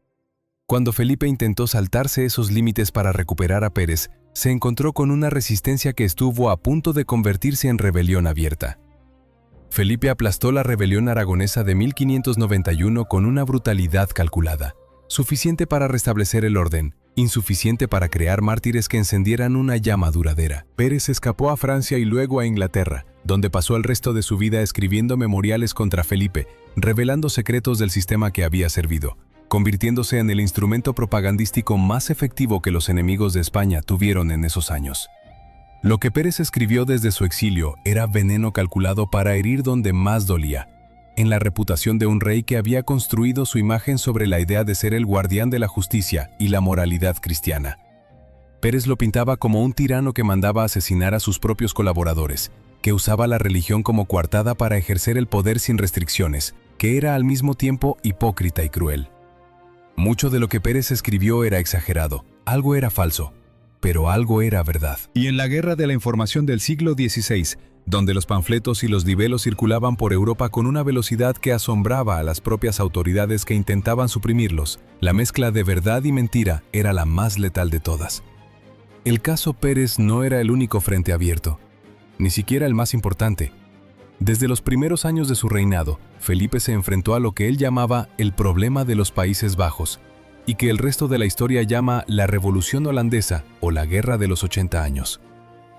Cuando Felipe intentó saltarse esos límites para recuperar a Pérez, se encontró con una resistencia que estuvo a punto de convertirse en rebelión abierta. Felipe aplastó la rebelión aragonesa de 1591 con una brutalidad calculada, suficiente para restablecer el orden, insuficiente para crear mártires que encendieran una llama duradera. Pérez escapó a Francia y luego a Inglaterra, donde pasó el resto de su vida escribiendo memoriales contra Felipe, revelando secretos del sistema que había servido, convirtiéndose en el instrumento propagandístico más efectivo que los enemigos de España tuvieron en esos años. Lo que Pérez escribió desde su exilio era veneno calculado para herir donde más dolía, en la reputación de un rey que había construido su imagen sobre la idea de ser el guardián de la justicia y la moralidad cristiana. Pérez lo pintaba como un tirano que mandaba asesinar a sus propios colaboradores, que usaba la religión como coartada para ejercer el poder sin restricciones, que era al mismo tiempo hipócrita y cruel. Mucho de lo que Pérez escribió era exagerado, algo era falso, pero algo era verdad. Y en la Guerra de la Información del siglo XVI, donde los panfletos y los libelos circulaban por Europa con una velocidad que asombraba a las propias autoridades que intentaban suprimirlos, la mezcla de verdad y mentira era la más letal de todas. El caso Pérez no era el único frente abierto, ni siquiera el más importante. Desde los primeros años de su reinado, Felipe se enfrentó a lo que él llamaba el problema de los Países Bajos, y que el resto de la historia llama la Revolución Holandesa o la Guerra de los 80 años.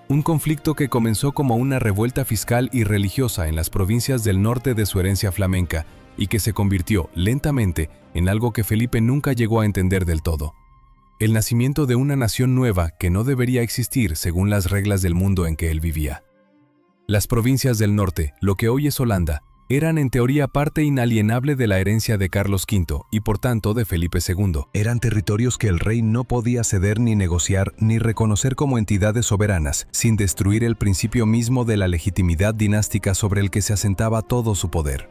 Un conflicto que comenzó como una revuelta fiscal y religiosa en las provincias del norte de su herencia flamenca y que se convirtió lentamente en algo que Felipe nunca llegó a entender del todo. El nacimiento de una nación nueva que no debería existir según las reglas del mundo en que él vivía. Las provincias del norte, lo que hoy es Holanda, eran en teoría parte inalienable de la herencia de Carlos V y por tanto de Felipe II. Eran territorios que el rey no podía ceder ni negociar ni reconocer como entidades soberanas, sin destruir el principio mismo de la legitimidad dinástica sobre el que se asentaba todo su poder.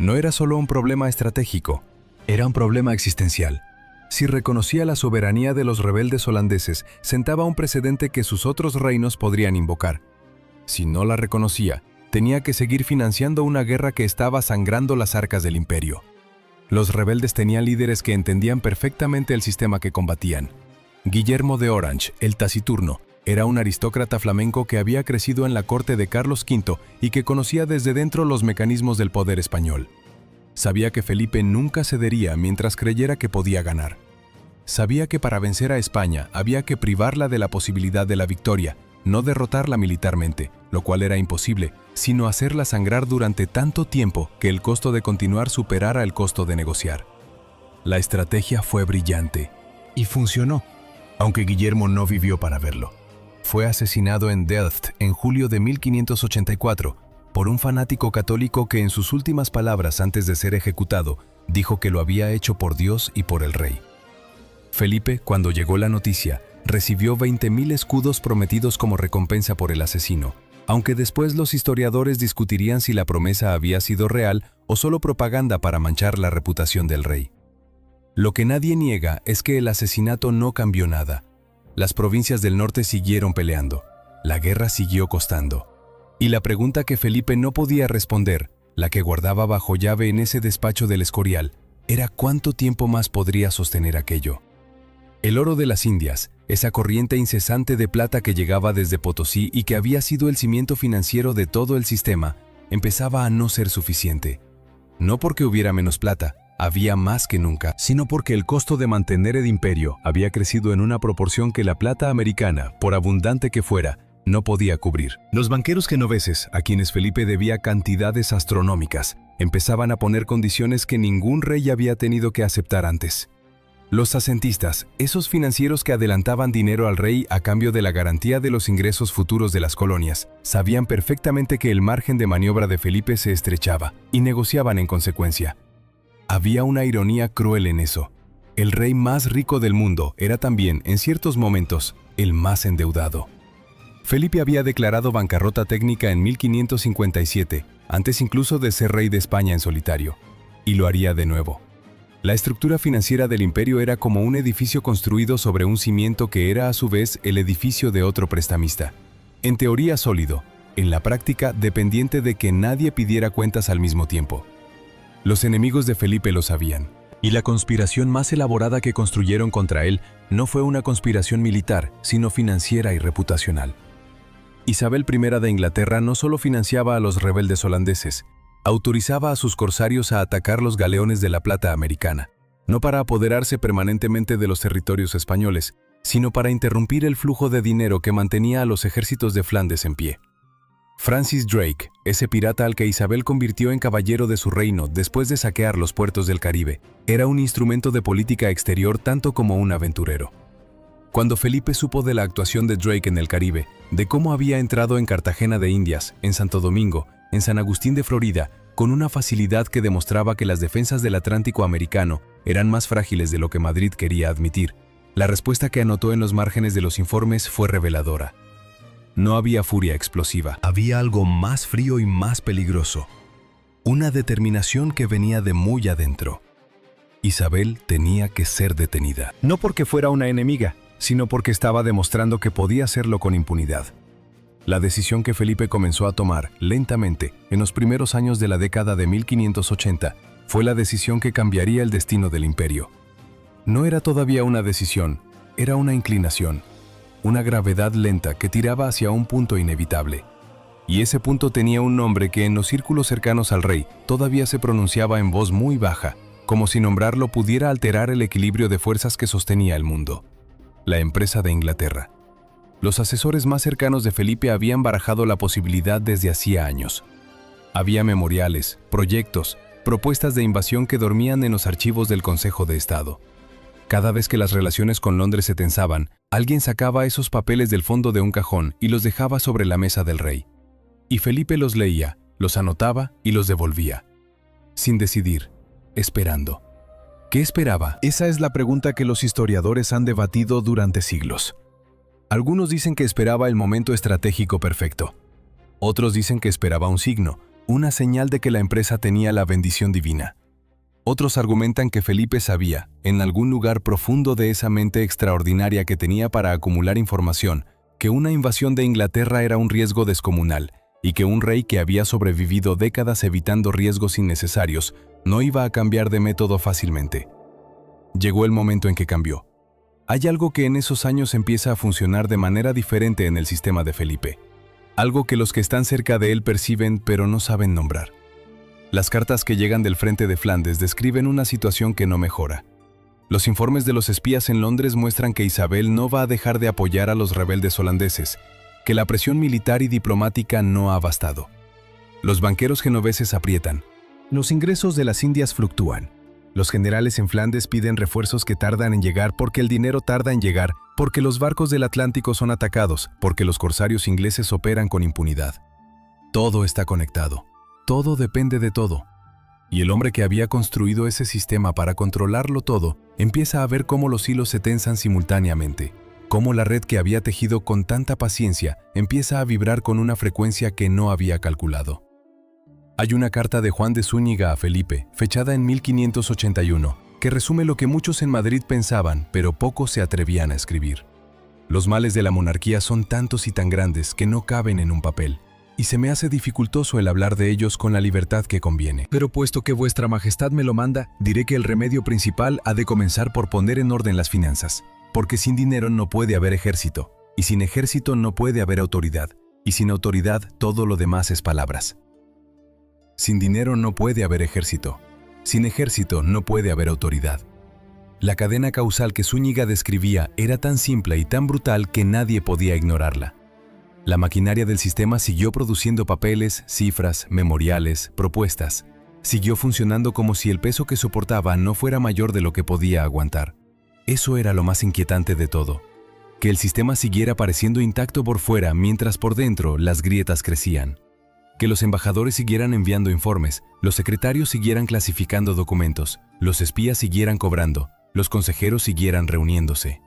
No era solo un problema estratégico, era un problema existencial. Si reconocía la soberanía de los rebeldes holandeses, sentaba un precedente que sus otros reinos podrían invocar. Si no la reconocía, tenía que seguir financiando una guerra que estaba sangrando las arcas del imperio. Los rebeldes tenían líderes que entendían perfectamente el sistema que combatían. Guillermo de Orange, el taciturno, era un aristócrata flamenco que había crecido en la corte de Carlos V y que conocía desde dentro los mecanismos del poder español. Sabía que Felipe nunca cedería mientras creyera que podía ganar. Sabía que para vencer a España había que privarla de la posibilidad de la victoria, no derrotarla militarmente, lo cual era imposible, sino hacerla sangrar durante tanto tiempo que el costo de continuar superara el costo de negociar. La estrategia fue brillante y funcionó, aunque Guillermo no vivió para verlo. Fue asesinado en Delft en julio de 1584 por un fanático católico que en sus últimas palabras antes de ser ejecutado dijo que lo había hecho por Dios y por el rey. Felipe, cuando llegó la noticia, recibió 20.000 escudos prometidos como recompensa por el asesino, aunque después los historiadores discutirían si la promesa había sido real o solo propaganda para manchar la reputación del rey. Lo que nadie niega es que el asesinato no cambió nada. Las provincias del norte siguieron peleando, la guerra siguió costando. Y la pregunta que Felipe no podía responder, la que guardaba bajo llave en ese despacho del Escorial, era cuánto tiempo más podría sostener aquello. El oro de las Indias, esa corriente incesante de plata que llegaba desde Potosí y que había sido el cimiento financiero de todo el sistema, empezaba a no ser suficiente. No porque hubiera menos plata, había más que nunca, sino porque el costo de mantener el imperio había crecido en una proporción que la plata americana, por abundante que fuera, no podía cubrir. Los banqueros genoveses, a quienes Felipe debía cantidades astronómicas, empezaban a poner condiciones que ningún rey había tenido que aceptar antes. Los asentistas, esos financieros que adelantaban dinero al rey a cambio de la garantía de los ingresos futuros de las colonias, sabían perfectamente que el margen de maniobra de Felipe se estrechaba y negociaban en consecuencia. Había una ironía cruel en eso. El rey más rico del mundo era también, en ciertos momentos, el más endeudado. Felipe había declarado bancarrota técnica en 1557, antes incluso de ser rey de España en solitario, y lo haría de nuevo. La estructura financiera del imperio era como un edificio construido sobre un cimiento que era a su vez el edificio de otro prestamista. En teoría sólido, en la práctica dependiente de que nadie pidiera cuentas al mismo tiempo. Los enemigos de Felipe lo sabían, y la conspiración más elaborada que construyeron contra él no fue una conspiración militar, sino financiera y reputacional. Isabel I de Inglaterra no solo financiaba a los rebeldes holandeses, autorizaba a sus corsarios a atacar los galeones de la Plata americana, no para apoderarse permanentemente de los territorios españoles, sino para interrumpir el flujo de dinero que mantenía a los ejércitos de Flandes en pie. Francis Drake, ese pirata al que Isabel convirtió en caballero de su reino después de saquear los puertos del Caribe, era un instrumento de política exterior tanto como un aventurero. Cuando Felipe supo de la actuación de Drake en el Caribe, de cómo había entrado en Cartagena de Indias, en Santo Domingo, en San Agustín de Florida, con una facilidad que demostraba que las defensas del Atlántico americano eran más frágiles de lo que Madrid quería admitir, la respuesta que anotó en los márgenes de los informes fue reveladora. No había furia explosiva, había algo más frío y más peligroso. Una determinación que venía de muy adentro. Isabel tenía que ser detenida. No porque fuera una enemiga, sino porque estaba demostrando que podía hacerlo con impunidad. La decisión que Felipe comenzó a tomar, lentamente, en los primeros años de la década de 1580, fue la decisión que cambiaría el destino del imperio. No era todavía una decisión, era una inclinación, una gravedad lenta que tiraba hacia un punto inevitable. Y ese punto tenía un nombre que en los círculos cercanos al rey todavía se pronunciaba en voz muy baja, como si nombrarlo pudiera alterar el equilibrio de fuerzas que sostenía el mundo. La empresa de Inglaterra. Los asesores más cercanos de Felipe habían barajado la posibilidad desde hacía años. Había memoriales, proyectos, propuestas de invasión que dormían en los archivos del Consejo de Estado. Cada vez que las relaciones con Londres se tensaban, alguien sacaba esos papeles del fondo de un cajón y los dejaba sobre la mesa del rey. Y Felipe los leía, los anotaba y los devolvía. Sin decidir, esperando. ¿Qué esperaba? Esa es la pregunta que los historiadores han debatido durante siglos. Algunos dicen que esperaba el momento estratégico perfecto. Otros dicen que esperaba un signo, una señal de que la empresa tenía la bendición divina. Otros argumentan que Felipe sabía, en algún lugar profundo de esa mente extraordinaria que tenía para acumular información, que una invasión de Inglaterra era un riesgo descomunal y que un rey que había sobrevivido décadas evitando riesgos innecesarios no iba a cambiar de método fácilmente. Llegó el momento en que cambió. Hay algo que en esos años empieza a funcionar de manera diferente en el sistema de Felipe. Algo que los que están cerca de él perciben pero no saben nombrar. Las cartas que llegan del frente de Flandes describen una situación que no mejora. Los informes de los espías en Londres muestran que Isabel no va a dejar de apoyar a los rebeldes holandeses, que la presión militar y diplomática no ha bastado. Los banqueros genoveses aprietan. Los ingresos de las Indias fluctúan. Los generales en Flandes piden refuerzos que tardan en llegar porque el dinero tarda en llegar, porque los barcos del Atlántico son atacados, porque los corsarios ingleses operan con impunidad. Todo está conectado. Todo depende de todo. Y el hombre que había construido ese sistema para controlarlo todo, empieza a ver cómo los hilos se tensan simultáneamente, cómo la red que había tejido con tanta paciencia empieza a vibrar con una frecuencia que no había calculado. Hay una carta de Juan de Zúñiga a Felipe, fechada en 1581, que resume lo que muchos en Madrid pensaban, pero pocos se atrevían a escribir. Los males de la monarquía son tantos y tan grandes que no caben en un papel, y se me hace dificultoso el hablar de ellos con la libertad que conviene. Pero puesto que vuestra majestad me lo manda, diré que el remedio principal ha de comenzar por poner en orden las finanzas, porque sin dinero no puede haber ejército, y sin ejército no puede haber autoridad, y sin autoridad todo lo demás es palabras. Sin dinero no puede haber ejército, sin ejército no puede haber autoridad. La cadena causal que Zúñiga describía era tan simple y tan brutal que nadie podía ignorarla. La maquinaria del sistema siguió produciendo papeles, cifras, memoriales, propuestas. Siguió funcionando como si el peso que soportaba no fuera mayor de lo que podía aguantar. Eso era lo más inquietante de todo, que el sistema siguiera pareciendo intacto por fuera mientras por dentro las grietas crecían. Que los embajadores siguieran enviando informes, los secretarios siguieran clasificando documentos, los espías siguieran cobrando, los consejeros siguieran reuniéndose.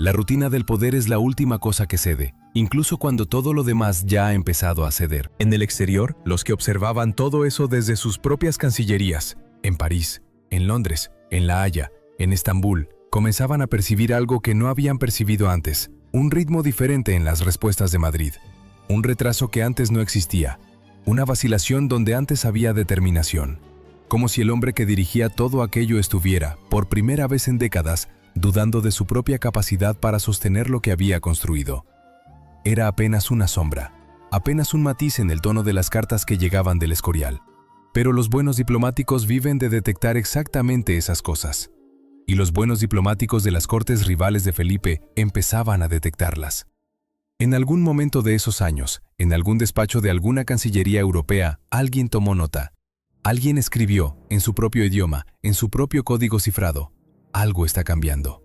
La rutina del poder es la última cosa que cede, incluso cuando todo lo demás ya ha empezado a ceder. En el exterior, los que observaban todo eso desde sus propias cancillerías, en París, en Londres, en La Haya, en Estambul, comenzaban a percibir algo que no habían percibido antes, un ritmo diferente en las respuestas de Madrid. Un retraso que antes no existía, una vacilación donde antes había determinación, como si el hombre que dirigía todo aquello estuviera, por primera vez en décadas, dudando de su propia capacidad para sostener lo que había construido. Era apenas una sombra, apenas un matiz en el tono de las cartas que llegaban del Escorial. Pero los buenos diplomáticos viven de detectar exactamente esas cosas. Y los buenos diplomáticos de las cortes rivales de Felipe empezaban a detectarlas. En algún momento de esos años, en algún despacho de alguna cancillería europea, alguien tomó nota. Alguien escribió, en su propio idioma, en su propio código cifrado: algo está cambiando.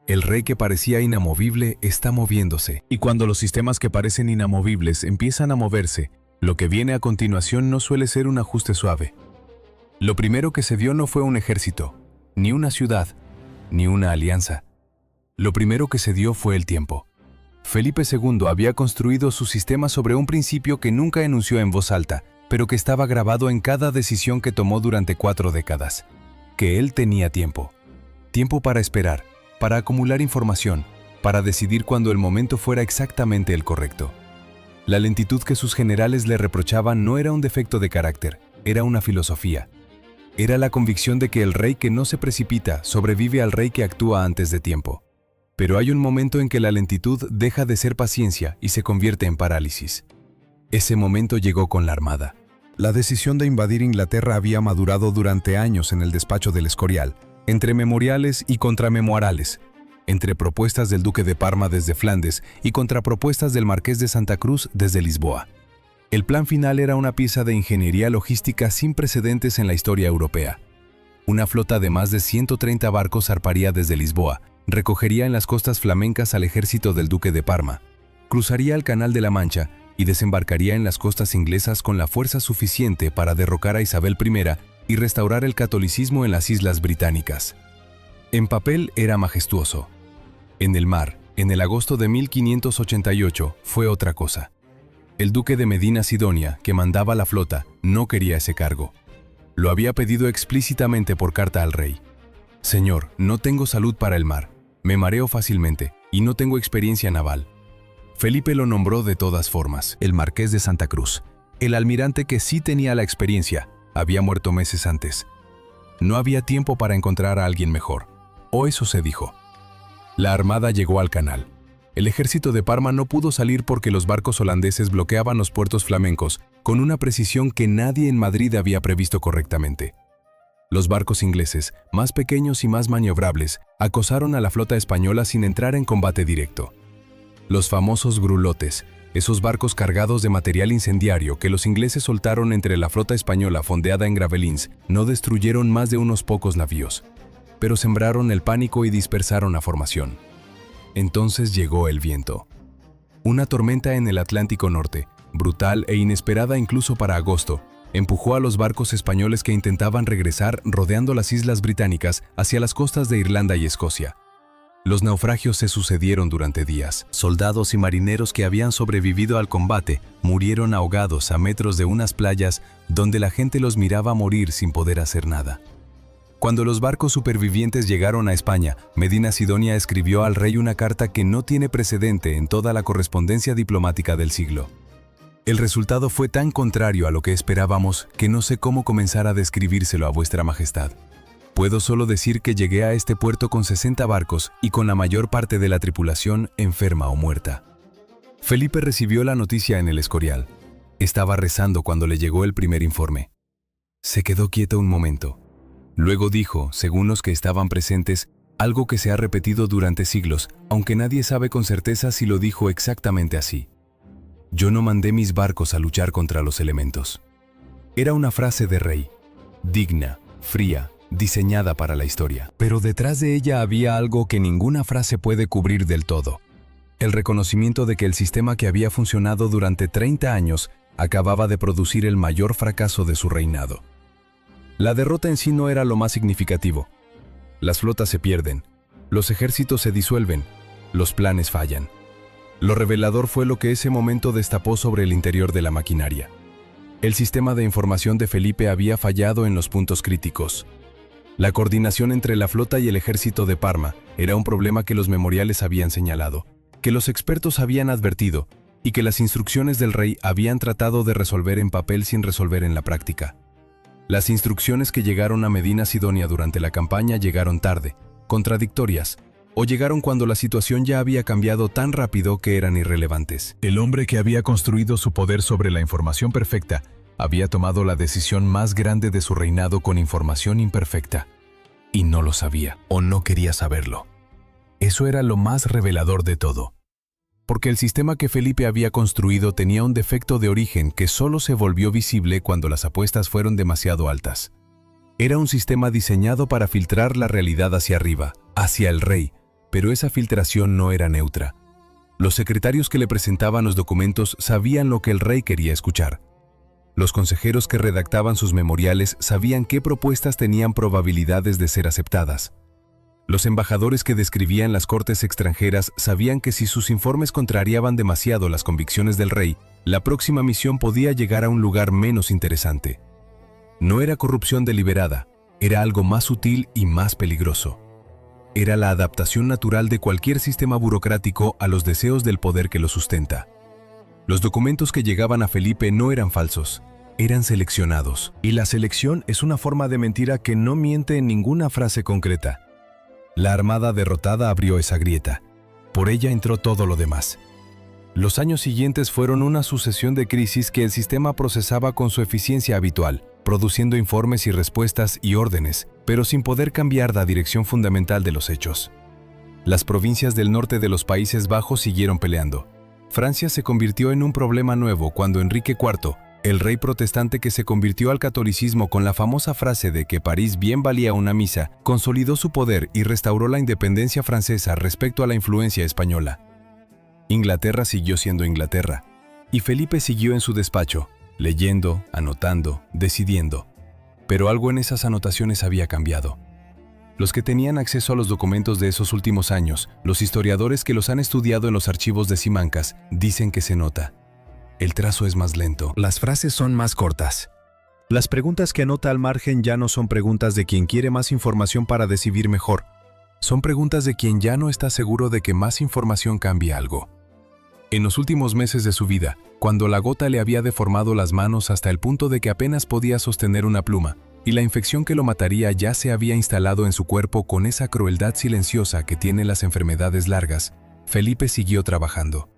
El rey que parecía inamovible está moviéndose. Y cuando los sistemas que parecen inamovibles empiezan a moverse, lo que viene a continuación no suele ser un ajuste suave. Lo primero que se dio no fue un ejército, ni una ciudad, ni una alianza. Lo primero que se dio fue el tiempo. Felipe II había construido su sistema sobre un principio que nunca enunció en voz alta, pero que estaba grabado en cada decisión que tomó durante 4 décadas. Que él tenía tiempo. Tiempo para esperar, para acumular información, para decidir cuando el momento fuera exactamente el correcto. La lentitud que sus generales le reprochaban no era un defecto de carácter, era una filosofía. Era la convicción de que el rey que no se precipita sobrevive al rey que actúa antes de tiempo. Pero hay un momento en que la lentitud deja de ser paciencia y se convierte en parálisis. Ese momento llegó con la Armada. La decisión de invadir Inglaterra había madurado durante años en el despacho del Escorial, entre memoriales y contramemoriales, entre propuestas del duque de Parma desde Flandes y contrapropuestas del marqués de Santa Cruz desde Lisboa. El plan final era una pieza de ingeniería logística sin precedentes en la historia europea. Una flota de más de 130 barcos zarparía desde Lisboa, recogería en las costas flamencas al ejército del duque de Parma, cruzaría el Canal de la Mancha y desembarcaría en las costas inglesas con la fuerza suficiente para derrocar a Isabel I y restaurar el catolicismo en las Islas Británicas. En papel era majestuoso. En el mar, en el agosto de 1588, fue otra cosa. El duque de Medina Sidonia, que mandaba la flota, no quería ese cargo. Lo había pedido explícitamente por carta al rey. Señor, no tengo salud para el mar, me mareo fácilmente y no tengo experiencia naval. Felipe lo nombró de todas formas, el marqués de Santa Cruz. El almirante que sí tenía la experiencia, había muerto meses antes. No había tiempo para encontrar a alguien mejor, o eso se dijo. La armada llegó al canal. El ejército de Parma no pudo salir porque los barcos holandeses bloqueaban los puertos flamencos con una precisión que nadie en Madrid había previsto correctamente. Los barcos ingleses, más pequeños y más maniobrables, acosaron a la flota española sin entrar en combate directo. Los famosos grulotes, esos barcos cargados de material incendiario que los ingleses soltaron entre la flota española fondeada en Gravelines, no destruyeron más de unos pocos navíos, pero sembraron el pánico y dispersaron la formación. Entonces llegó el viento. Una tormenta en el Atlántico Norte, brutal e inesperada incluso para agosto, empujó a los barcos españoles que intentaban regresar rodeando las islas británicas hacia las costas de Irlanda y Escocia. Los naufragios se sucedieron durante días. Soldados y marineros que habían sobrevivido al combate murieron ahogados a metros de unas playas donde la gente los miraba morir sin poder hacer nada. Cuando los barcos supervivientes llegaron a España, Medina Sidonia escribió al rey una carta que no tiene precedente en toda la correspondencia diplomática del siglo. El resultado fue tan contrario a lo que esperábamos que no sé cómo comenzar a describírselo a vuestra majestad. Puedo solo decir que llegué a este puerto con 60 barcos y con la mayor parte de la tripulación enferma o muerta. Felipe recibió la noticia en el Escorial. Estaba rezando cuando le llegó el primer informe. Se quedó quieto un momento. Luego dijo, según los que estaban presentes, algo que se ha repetido durante siglos, aunque nadie sabe con certeza si lo dijo exactamente así. Yo no mandé mis barcos a luchar contra los elementos. Era una frase de rey, digna, fría, diseñada para la historia. Pero detrás de ella había algo que ninguna frase puede cubrir del todo. El reconocimiento de que el sistema que había funcionado durante 30 años acababa de producir el mayor fracaso de su reinado. La derrota en sí no era lo más significativo. Las flotas se pierden, los ejércitos se disuelven, los planes fallan. Lo revelador fue lo que ese momento destapó sobre el interior de la maquinaria. El sistema de información de Felipe había fallado en los puntos críticos. La coordinación entre la flota y el ejército de Parma era un problema que los memoriales habían señalado, que los expertos habían advertido y que las instrucciones del rey habían tratado de resolver en papel sin resolver en la práctica. Las instrucciones que llegaron a Medina Sidonia durante la campaña llegaron tarde, contradictorias, o llegaron cuando la situación ya había cambiado tan rápido que eran irrelevantes. El hombre que había construido su poder sobre la información perfecta había tomado la decisión más grande de su reinado con información imperfecta. Y no lo sabía, o no quería saberlo. Eso era lo más revelador de todo. Porque el sistema que Felipe había construido tenía un defecto de origen que solo se volvió visible cuando las apuestas fueron demasiado altas. Era un sistema diseñado para filtrar la realidad hacia arriba, hacia el rey, pero esa filtración no era neutra. Los secretarios que le presentaban los documentos sabían lo que el rey quería escuchar. Los consejeros que redactaban sus memoriales sabían qué propuestas tenían probabilidades de ser aceptadas. Los embajadores que describían las cortes extranjeras sabían que si sus informes contrariaban demasiado las convicciones del rey, la próxima misión podía llegar a un lugar menos interesante. No era corrupción deliberada, era algo más sutil y más peligroso. Era la adaptación natural de cualquier sistema burocrático a los deseos del poder que lo sustenta. Los documentos que llegaban a Felipe no eran falsos, eran seleccionados. Y la selección es una forma de mentira que no miente en ninguna frase concreta. La armada derrotada abrió esa grieta. Por ella entró todo lo demás. Los años siguientes fueron una sucesión de crisis que el sistema procesaba con su eficiencia habitual, produciendo informes y respuestas y órdenes, pero sin poder cambiar la dirección fundamental de los hechos. Las provincias del norte de los Países Bajos siguieron peleando. Francia se convirtió en un problema nuevo cuando Enrique IV, el rey protestante que se convirtió al catolicismo con la famosa frase de que París bien valía una misa, consolidó su poder y restauró la independencia francesa respecto a la influencia española. Inglaterra siguió siendo Inglaterra, y Felipe siguió en su despacho, leyendo, anotando, decidiendo. Pero algo en esas anotaciones había cambiado. Los que tenían acceso a los documentos de esos últimos años, los historiadores que los han estudiado en los archivos de Simancas, dicen que se nota. El trazo es más lento. Las frases son más cortas. Las preguntas que anota al margen ya no son preguntas de quien quiere más información para decidir mejor. Son preguntas de quien ya no está seguro de que más información cambie algo. En los últimos meses de su vida, cuando la gota le había deformado las manos hasta el punto de que apenas podía sostener una pluma, y la infección que lo mataría ya se había instalado en su cuerpo con esa crueldad silenciosa que tienen las enfermedades largas, Felipe siguió trabajando.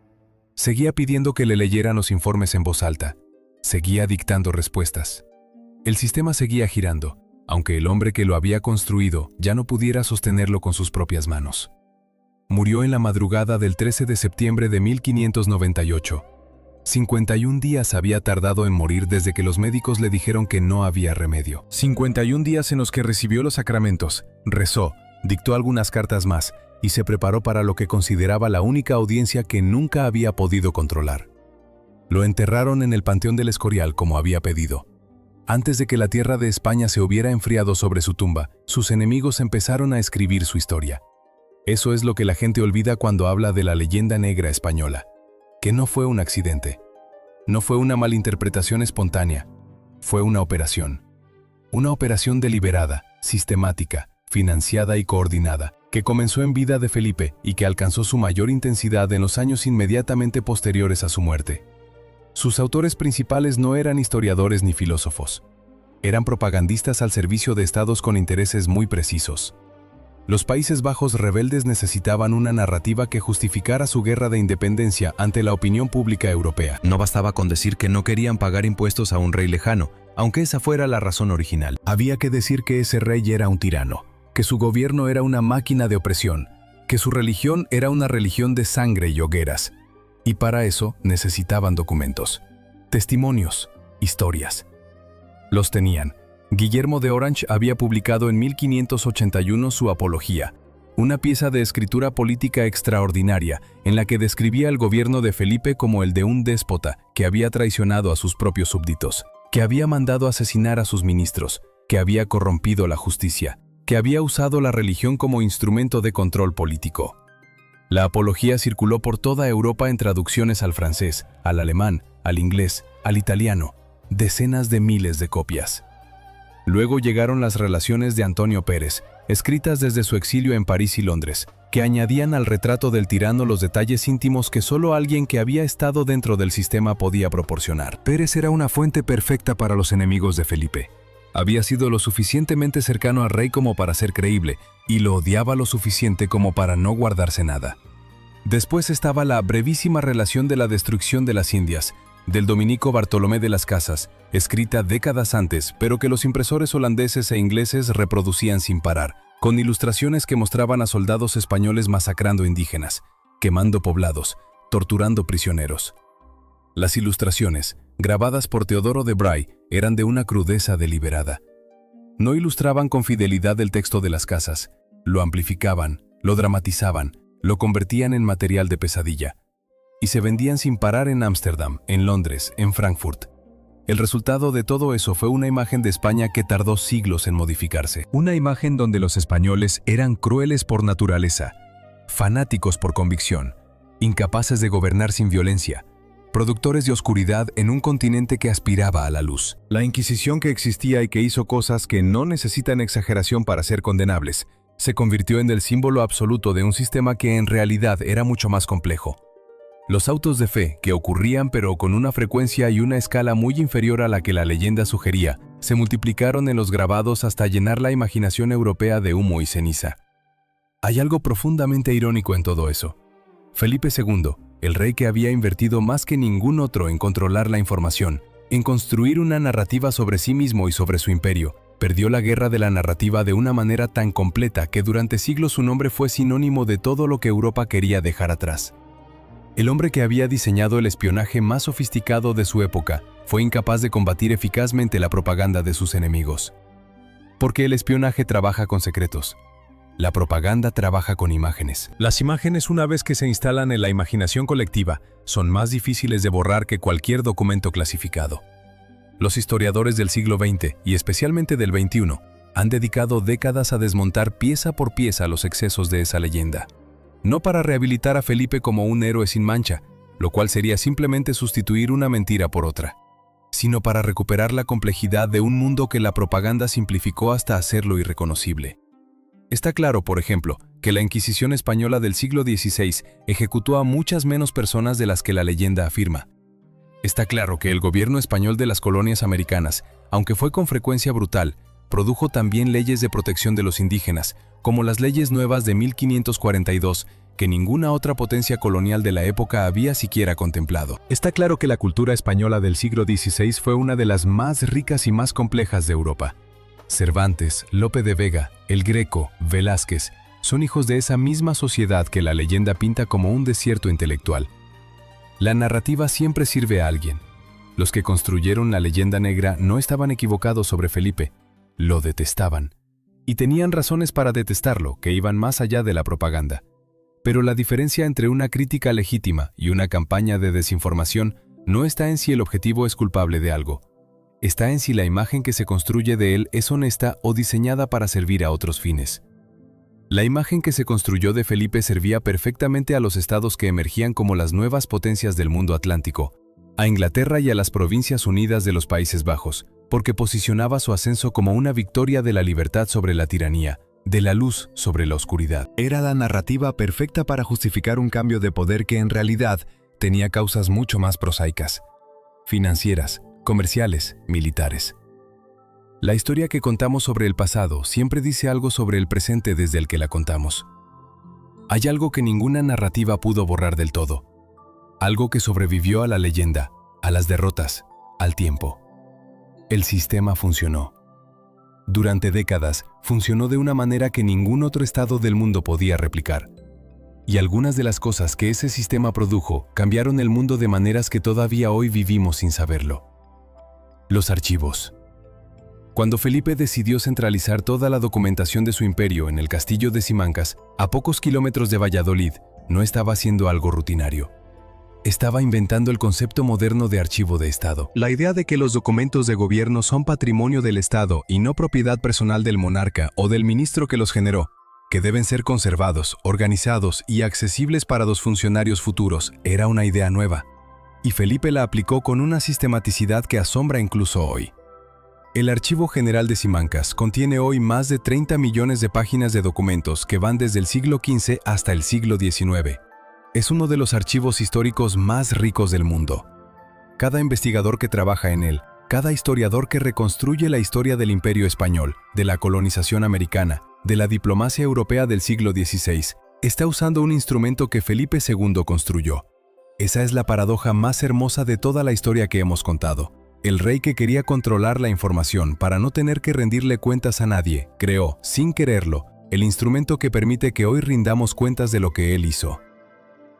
Seguía pidiendo que le leyeran los informes en voz alta. Seguía dictando respuestas. El sistema seguía girando, aunque el hombre que lo había construido ya no pudiera sostenerlo con sus propias manos. Murió en la madrugada del 13 de septiembre de 1598, 51 días había tardado en morir desde que los médicos le dijeron que no había remedio. 51 días en los que recibió los sacramentos, rezó, dictó algunas cartas más y se preparó para lo que consideraba la única audiencia que nunca había podido controlar. Lo enterraron en el Panteón del Escorial como había pedido. Antes de que la tierra de España se hubiera enfriado sobre su tumba, sus enemigos empezaron a escribir su historia. Eso es lo que la gente olvida cuando habla de la leyenda negra española, que no fue un accidente, no fue una malinterpretación espontánea, fue una operación deliberada, sistemática, financiada y coordinada, que comenzó en vida de Felipe y que alcanzó su mayor intensidad en los años inmediatamente posteriores a su muerte. Sus autores principales no eran historiadores ni filósofos. Eran propagandistas al servicio de estados con intereses muy precisos. Los Países Bajos rebeldes necesitaban una narrativa que justificara su guerra de independencia ante la opinión pública europea. No bastaba con decir que no querían pagar impuestos a un rey lejano, aunque esa fuera la razón original. Había que decir que ese rey era un tirano, que su gobierno era una máquina de opresión, que su religión era una religión de sangre y hogueras. Y para eso necesitaban documentos, testimonios, historias. Los tenían. Guillermo de Orange había publicado en 1581 su Apología, una pieza de escritura política extraordinaria en la que describía el gobierno de Felipe como el de un déspota que había traicionado a sus propios súbditos, que había mandado asesinar a sus ministros, que había corrompido la justicia, que había usado la religión como instrumento de control político. La Apología circuló por toda Europa en traducciones al francés, al alemán, al inglés, al italiano, decenas de miles de copias. Luego llegaron las Relaciones de Antonio Pérez, escritas desde su exilio en París y Londres, que añadían al retrato del tirano los detalles íntimos que solo alguien que había estado dentro del sistema podía proporcionar. Pérez era una fuente perfecta para los enemigos de Felipe. Había sido lo suficientemente cercano al rey como para ser creíble, y lo odiaba lo suficiente como para no guardarse nada. Después estaba la brevísima relación de la destrucción de las Indias, del dominico Bartolomé de las Casas, escrita décadas antes, pero que los impresores holandeses e ingleses reproducían sin parar, con ilustraciones que mostraban a soldados españoles masacrando indígenas, quemando poblados, torturando prisioneros. Las ilustraciones, grabadas por Teodoro de Bray, eran de una crudeza deliberada. No ilustraban con fidelidad el texto de las Casas, lo amplificaban, lo dramatizaban, lo convertían en material de pesadilla. Y se vendían sin parar en Ámsterdam, en Londres, en Frankfurt. El resultado de todo eso fue una imagen de España que tardó siglos en modificarse. Una imagen donde los españoles eran crueles por naturaleza, fanáticos por convicción, incapaces de gobernar sin violencia, productores de oscuridad en un continente que aspiraba a la luz. La Inquisición que existía y que hizo cosas que no necesitan exageración para ser condenables, se convirtió en el símbolo absoluto de un sistema que en realidad era mucho más complejo. Los autos de fe, que ocurrían pero con una frecuencia y una escala muy inferior a la que la leyenda sugería, se multiplicaron en los grabados hasta llenar la imaginación europea de humo y ceniza. Hay algo profundamente irónico en todo eso. Felipe II, el rey que había invertido más que ningún otro en controlar la información, en construir una narrativa sobre sí mismo y sobre su imperio, perdió la guerra de la narrativa de una manera tan completa que durante siglos su nombre fue sinónimo de todo lo que Europa quería dejar atrás. El hombre que había diseñado el espionaje más sofisticado de su época fue incapaz de combatir eficazmente la propaganda de sus enemigos. Porque el espionaje trabaja con secretos. La propaganda trabaja con imágenes. Las imágenes, una vez que se instalan en la imaginación colectiva, son más difíciles de borrar que cualquier documento clasificado. Los historiadores del siglo XX, y especialmente del XXI, han dedicado décadas a desmontar pieza por pieza los excesos de esa leyenda. No para rehabilitar a Felipe como un héroe sin mancha, lo cual sería simplemente sustituir una mentira por otra, sino para recuperar la complejidad de un mundo que la propaganda simplificó hasta hacerlo irreconocible. Está claro, por ejemplo, que la Inquisición española del siglo XVI ejecutó a muchas menos personas de las que la leyenda afirma. Está claro que el gobierno español de las colonias americanas, aunque fue con frecuencia brutal, produjo también leyes de protección de los indígenas, como las leyes nuevas de 1542, que ninguna otra potencia colonial de la época había siquiera contemplado. Está claro que la cultura española del siglo XVI fue una de las más ricas y más complejas de Europa. Cervantes, Lope de Vega, El Greco, Velázquez, son hijos de esa misma sociedad que la leyenda pinta como un desierto intelectual. La narrativa siempre sirve a alguien. Los que construyeron la leyenda negra no estaban equivocados sobre Felipe, lo detestaban. Y tenían razones para detestarlo, que iban más allá de la propaganda. Pero la diferencia entre una crítica legítima y una campaña de desinformación no está en si el objetivo es culpable de algo. Está en si la imagen que se construye de él es honesta o diseñada para servir a otros fines. La imagen que se construyó de Felipe servía perfectamente a los estados que emergían como las nuevas potencias del mundo atlántico, a Inglaterra y a las Provincias Unidas de los Países Bajos, porque posicionaba su ascenso como una victoria de la libertad sobre la tiranía, de la luz sobre la oscuridad. Era la narrativa perfecta para justificar un cambio de poder que en realidad tenía causas mucho más prosaicas, financieras, comerciales, militares. La historia que contamos sobre el pasado siempre dice algo sobre el presente desde el que la contamos. Hay algo que ninguna narrativa pudo borrar del todo. Algo que sobrevivió a la leyenda, a las derrotas, al tiempo. El sistema funcionó. Durante décadas, funcionó de una manera que ningún otro estado del mundo podía replicar. Y algunas de las cosas que ese sistema produjo cambiaron el mundo de maneras que todavía hoy vivimos sin saberlo. Los archivos. Cuando Felipe decidió centralizar toda la documentación de su imperio en el castillo de Simancas, a pocos kilómetros de Valladolid, no estaba haciendo algo rutinario. Estaba inventando el concepto moderno de archivo de Estado. La idea de que los documentos de gobierno son patrimonio del Estado y no propiedad personal del monarca o del ministro que los generó, que deben ser conservados, organizados y accesibles para los funcionarios futuros, era una idea nueva. Y Felipe la aplicó con una sistematicidad que asombra incluso hoy. El Archivo General de Simancas contiene hoy más de 30 millones de páginas de documentos que van desde el siglo XV hasta el siglo XIX. Es uno de los archivos históricos más ricos del mundo. Cada investigador que trabaja en él, cada historiador que reconstruye la historia del Imperio Español, de la colonización americana, de la diplomacia europea del siglo XVI, está usando un instrumento que Felipe II construyó. Esa es la paradoja más hermosa de toda la historia que hemos contado. El rey que quería controlar la información para no tener que rendirle cuentas a nadie, creó, sin quererlo, el instrumento que permite que hoy rindamos cuentas de lo que él hizo.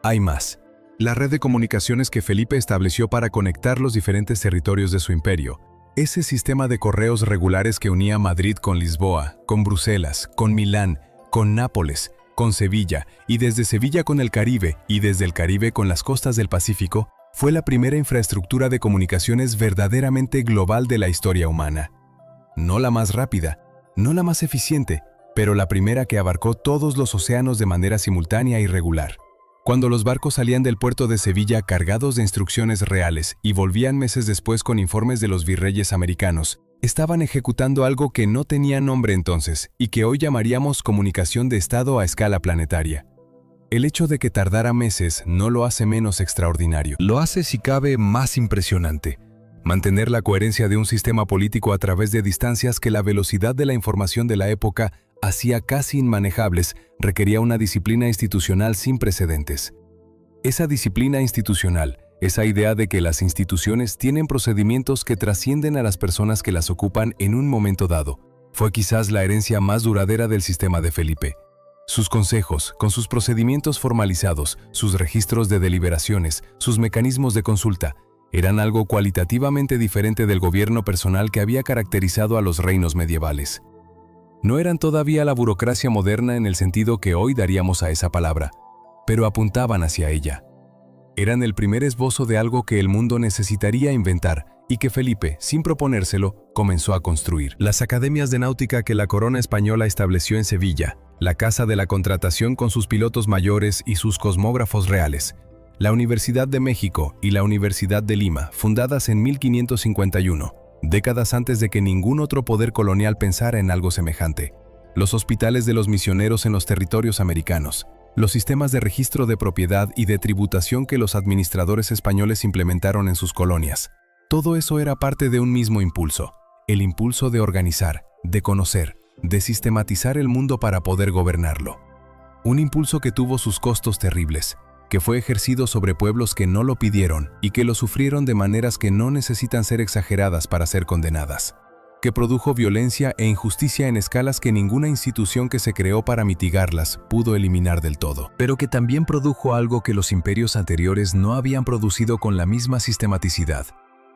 Hay más. La red de comunicaciones que Felipe estableció para conectar los diferentes territorios de su imperio. Ese sistema de correos regulares que unía Madrid con Lisboa, con Bruselas, con Milán, con Nápoles, con Sevilla, y desde Sevilla con el Caribe, y desde el Caribe con las costas del Pacífico, fue la primera infraestructura de comunicaciones verdaderamente global de la historia humana. No la más rápida, no la más eficiente, pero la primera que abarcó todos los océanos de manera simultánea y regular. Cuando los barcos salían del puerto de Sevilla cargados de instrucciones reales y volvían meses después con informes de los virreyes americanos, estaban ejecutando algo que no tenía nombre entonces y que hoy llamaríamos comunicación de Estado a escala planetaria. El hecho de que tardara meses no lo hace menos extraordinario. Lo hace, si cabe, más impresionante. Mantener la coherencia de un sistema político a través de distancias que la velocidad de la información de la época hacía casi inmanejables requería una disciplina institucional sin precedentes. Esa disciplina institucional, esa idea de que las instituciones tienen procedimientos que trascienden a las personas que las ocupan en un momento dado, fue quizás la herencia más duradera del sistema de Felipe. Sus consejos, con sus procedimientos formalizados, sus registros de deliberaciones, sus mecanismos de consulta, eran algo cualitativamente diferente del gobierno personal que había caracterizado a los reinos medievales. No eran todavía la burocracia moderna en el sentido que hoy daríamos a esa palabra, pero apuntaban hacia ella. Eran el primer esbozo de algo que el mundo necesitaría inventar y que Felipe, sin proponérselo, comenzó a construir. Las academias de náutica que la corona española estableció en Sevilla, la Casa de la Contratación con sus pilotos mayores y sus cosmógrafos reales, la Universidad de México y la Universidad de Lima, fundadas en 1551, décadas antes de que ningún otro poder colonial pensara en algo semejante. Los hospitales de los misioneros en los territorios americanos, los sistemas de registro de propiedad y de tributación que los administradores españoles implementaron en sus colonias. Todo eso era parte de un mismo impulso, el impulso de organizar, de conocer, de sistematizar el mundo para poder gobernarlo. Un impulso que tuvo sus costos terribles, que fue ejercido sobre pueblos que no lo pidieron y que lo sufrieron de maneras que no necesitan ser exageradas para ser condenadas. que produjo violencia e injusticia en escalas que ninguna institución que se creó para mitigarlas pudo eliminar del todo. Pero que también produjo algo que los imperios anteriores no habían producido con la misma sistematicidad: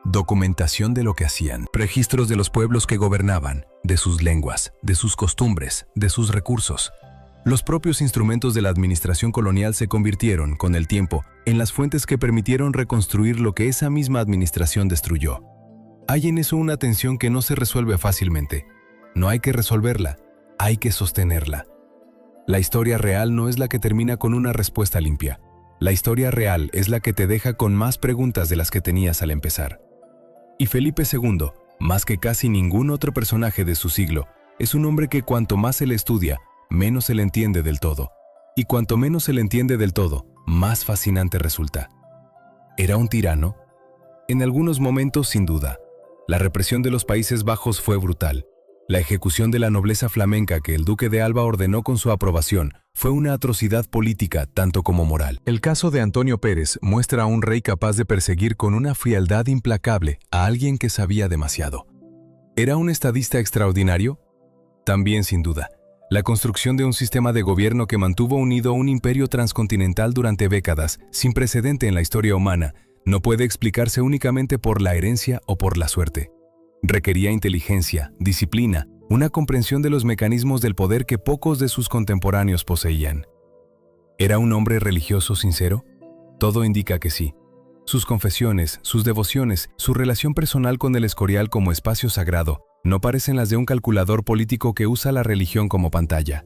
documentación de lo que hacían, registros de los pueblos que gobernaban, de sus lenguas, de sus costumbres, de sus recursos. Los propios instrumentos de la administración colonial se convirtieron, con el tiempo, en las fuentes que permitieron reconstruir lo que esa misma administración destruyó. Hay en eso una tensión que no se resuelve fácilmente. No hay que resolverla, hay que sostenerla. La historia real no es la que termina con una respuesta limpia. La historia real es la que te deja con más preguntas de las que tenías al empezar. Y Felipe II, más que casi ningún otro personaje de su siglo, es un hombre que cuanto más se le estudia, menos se le entiende del todo. Y cuanto menos se le entiende del todo, más fascinante resulta. ¿Era un tirano? En algunos momentos, sin duda. La represión de los Países Bajos fue brutal. La ejecución de la nobleza flamenca que el duque de Alba ordenó con su aprobación fue una atrocidad política tanto como moral. El caso de Antonio Pérez muestra a un rey capaz de perseguir con una frialdad implacable a alguien que sabía demasiado. ¿Era un estadista extraordinario? También, sin duda. La construcción de un sistema de gobierno que mantuvo unido un imperio transcontinental durante décadas, sin precedente en la historia humana, no puede explicarse únicamente por la herencia o por la suerte. Requería inteligencia, disciplina, una comprensión de los mecanismos del poder que pocos de sus contemporáneos poseían. ¿Era un hombre religioso sincero? Todo indica que sí. Sus confesiones, sus devociones, su relación personal con el Escorial como espacio sagrado, no parecen las de un calculador político que usa la religión como pantalla.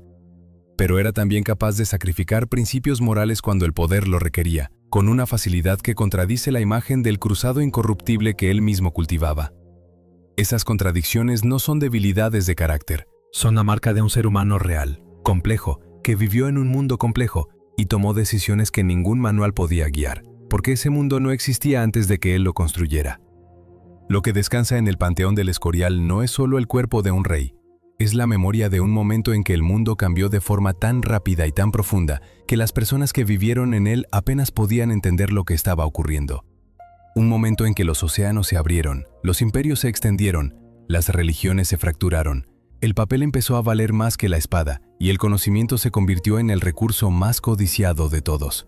Pero era también capaz de sacrificar principios morales cuando el poder lo requería, con una facilidad que contradice la imagen del cruzado incorruptible que él mismo cultivaba. Esas contradicciones no son debilidades de carácter, son la marca de un ser humano real, complejo, que vivió en un mundo complejo y tomó decisiones que ningún manual podía guiar, porque ese mundo no existía antes de que él lo construyera. Lo que descansa en el panteón del Escorial no es solo el cuerpo de un rey, es la memoria de un momento en que el mundo cambió de forma tan rápida y tan profunda que las personas que vivieron en él apenas podían entender lo que estaba ocurriendo. Un momento en que los océanos se abrieron, los imperios se extendieron, las religiones se fracturaron, el papel empezó a valer más que la espada y el conocimiento se convirtió en el recurso más codiciado de todos.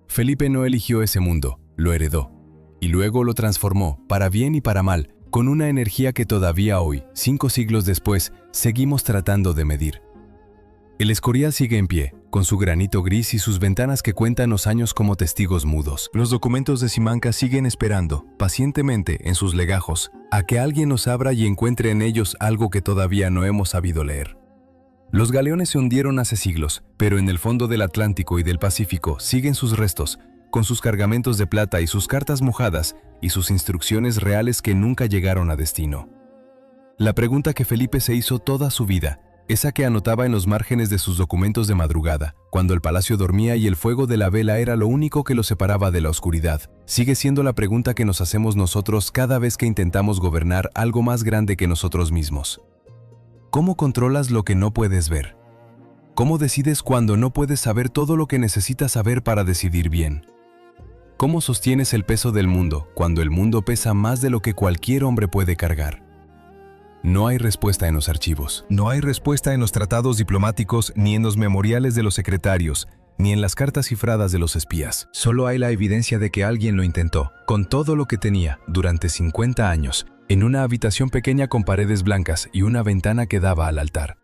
Felipe no eligió ese mundo, lo heredó, y luego lo transformó, para bien y para mal, con una energía que todavía hoy, 5 siglos después, seguimos tratando de medir. El Escorial sigue en pie, con su granito gris y sus ventanas que cuentan los años como testigos mudos. Los documentos de Simancas siguen esperando, pacientemente, en sus legajos, a que alguien los abra y encuentre en ellos algo que todavía no hemos sabido leer. Los galeones se hundieron hace siglos, pero en el fondo del Atlántico y del Pacífico siguen sus restos, con sus cargamentos de plata y sus cartas mojadas y sus instrucciones reales que nunca llegaron a destino. La pregunta que Felipe se hizo toda su vida, esa que anotaba en los márgenes de sus documentos de madrugada, cuando el palacio dormía y el fuego de la vela era lo único que lo separaba de la oscuridad, sigue siendo la pregunta que nos hacemos nosotros cada vez que intentamos gobernar algo más grande que nosotros mismos. ¿Cómo controlas lo que no puedes ver? ¿Cómo decides cuando no puedes saber todo lo que necesitas saber para decidir bien? ¿Cómo sostienes el peso del mundo cuando el mundo pesa más de lo que cualquier hombre puede cargar? No hay respuesta en los archivos. No hay respuesta en los tratados diplomáticos, ni en los memoriales de los secretarios, ni en las cartas cifradas de los espías. Solo hay la evidencia de que alguien lo intentó, con todo lo que tenía, durante 50 años, en una habitación pequeña con paredes blancas y una ventana que daba al altar.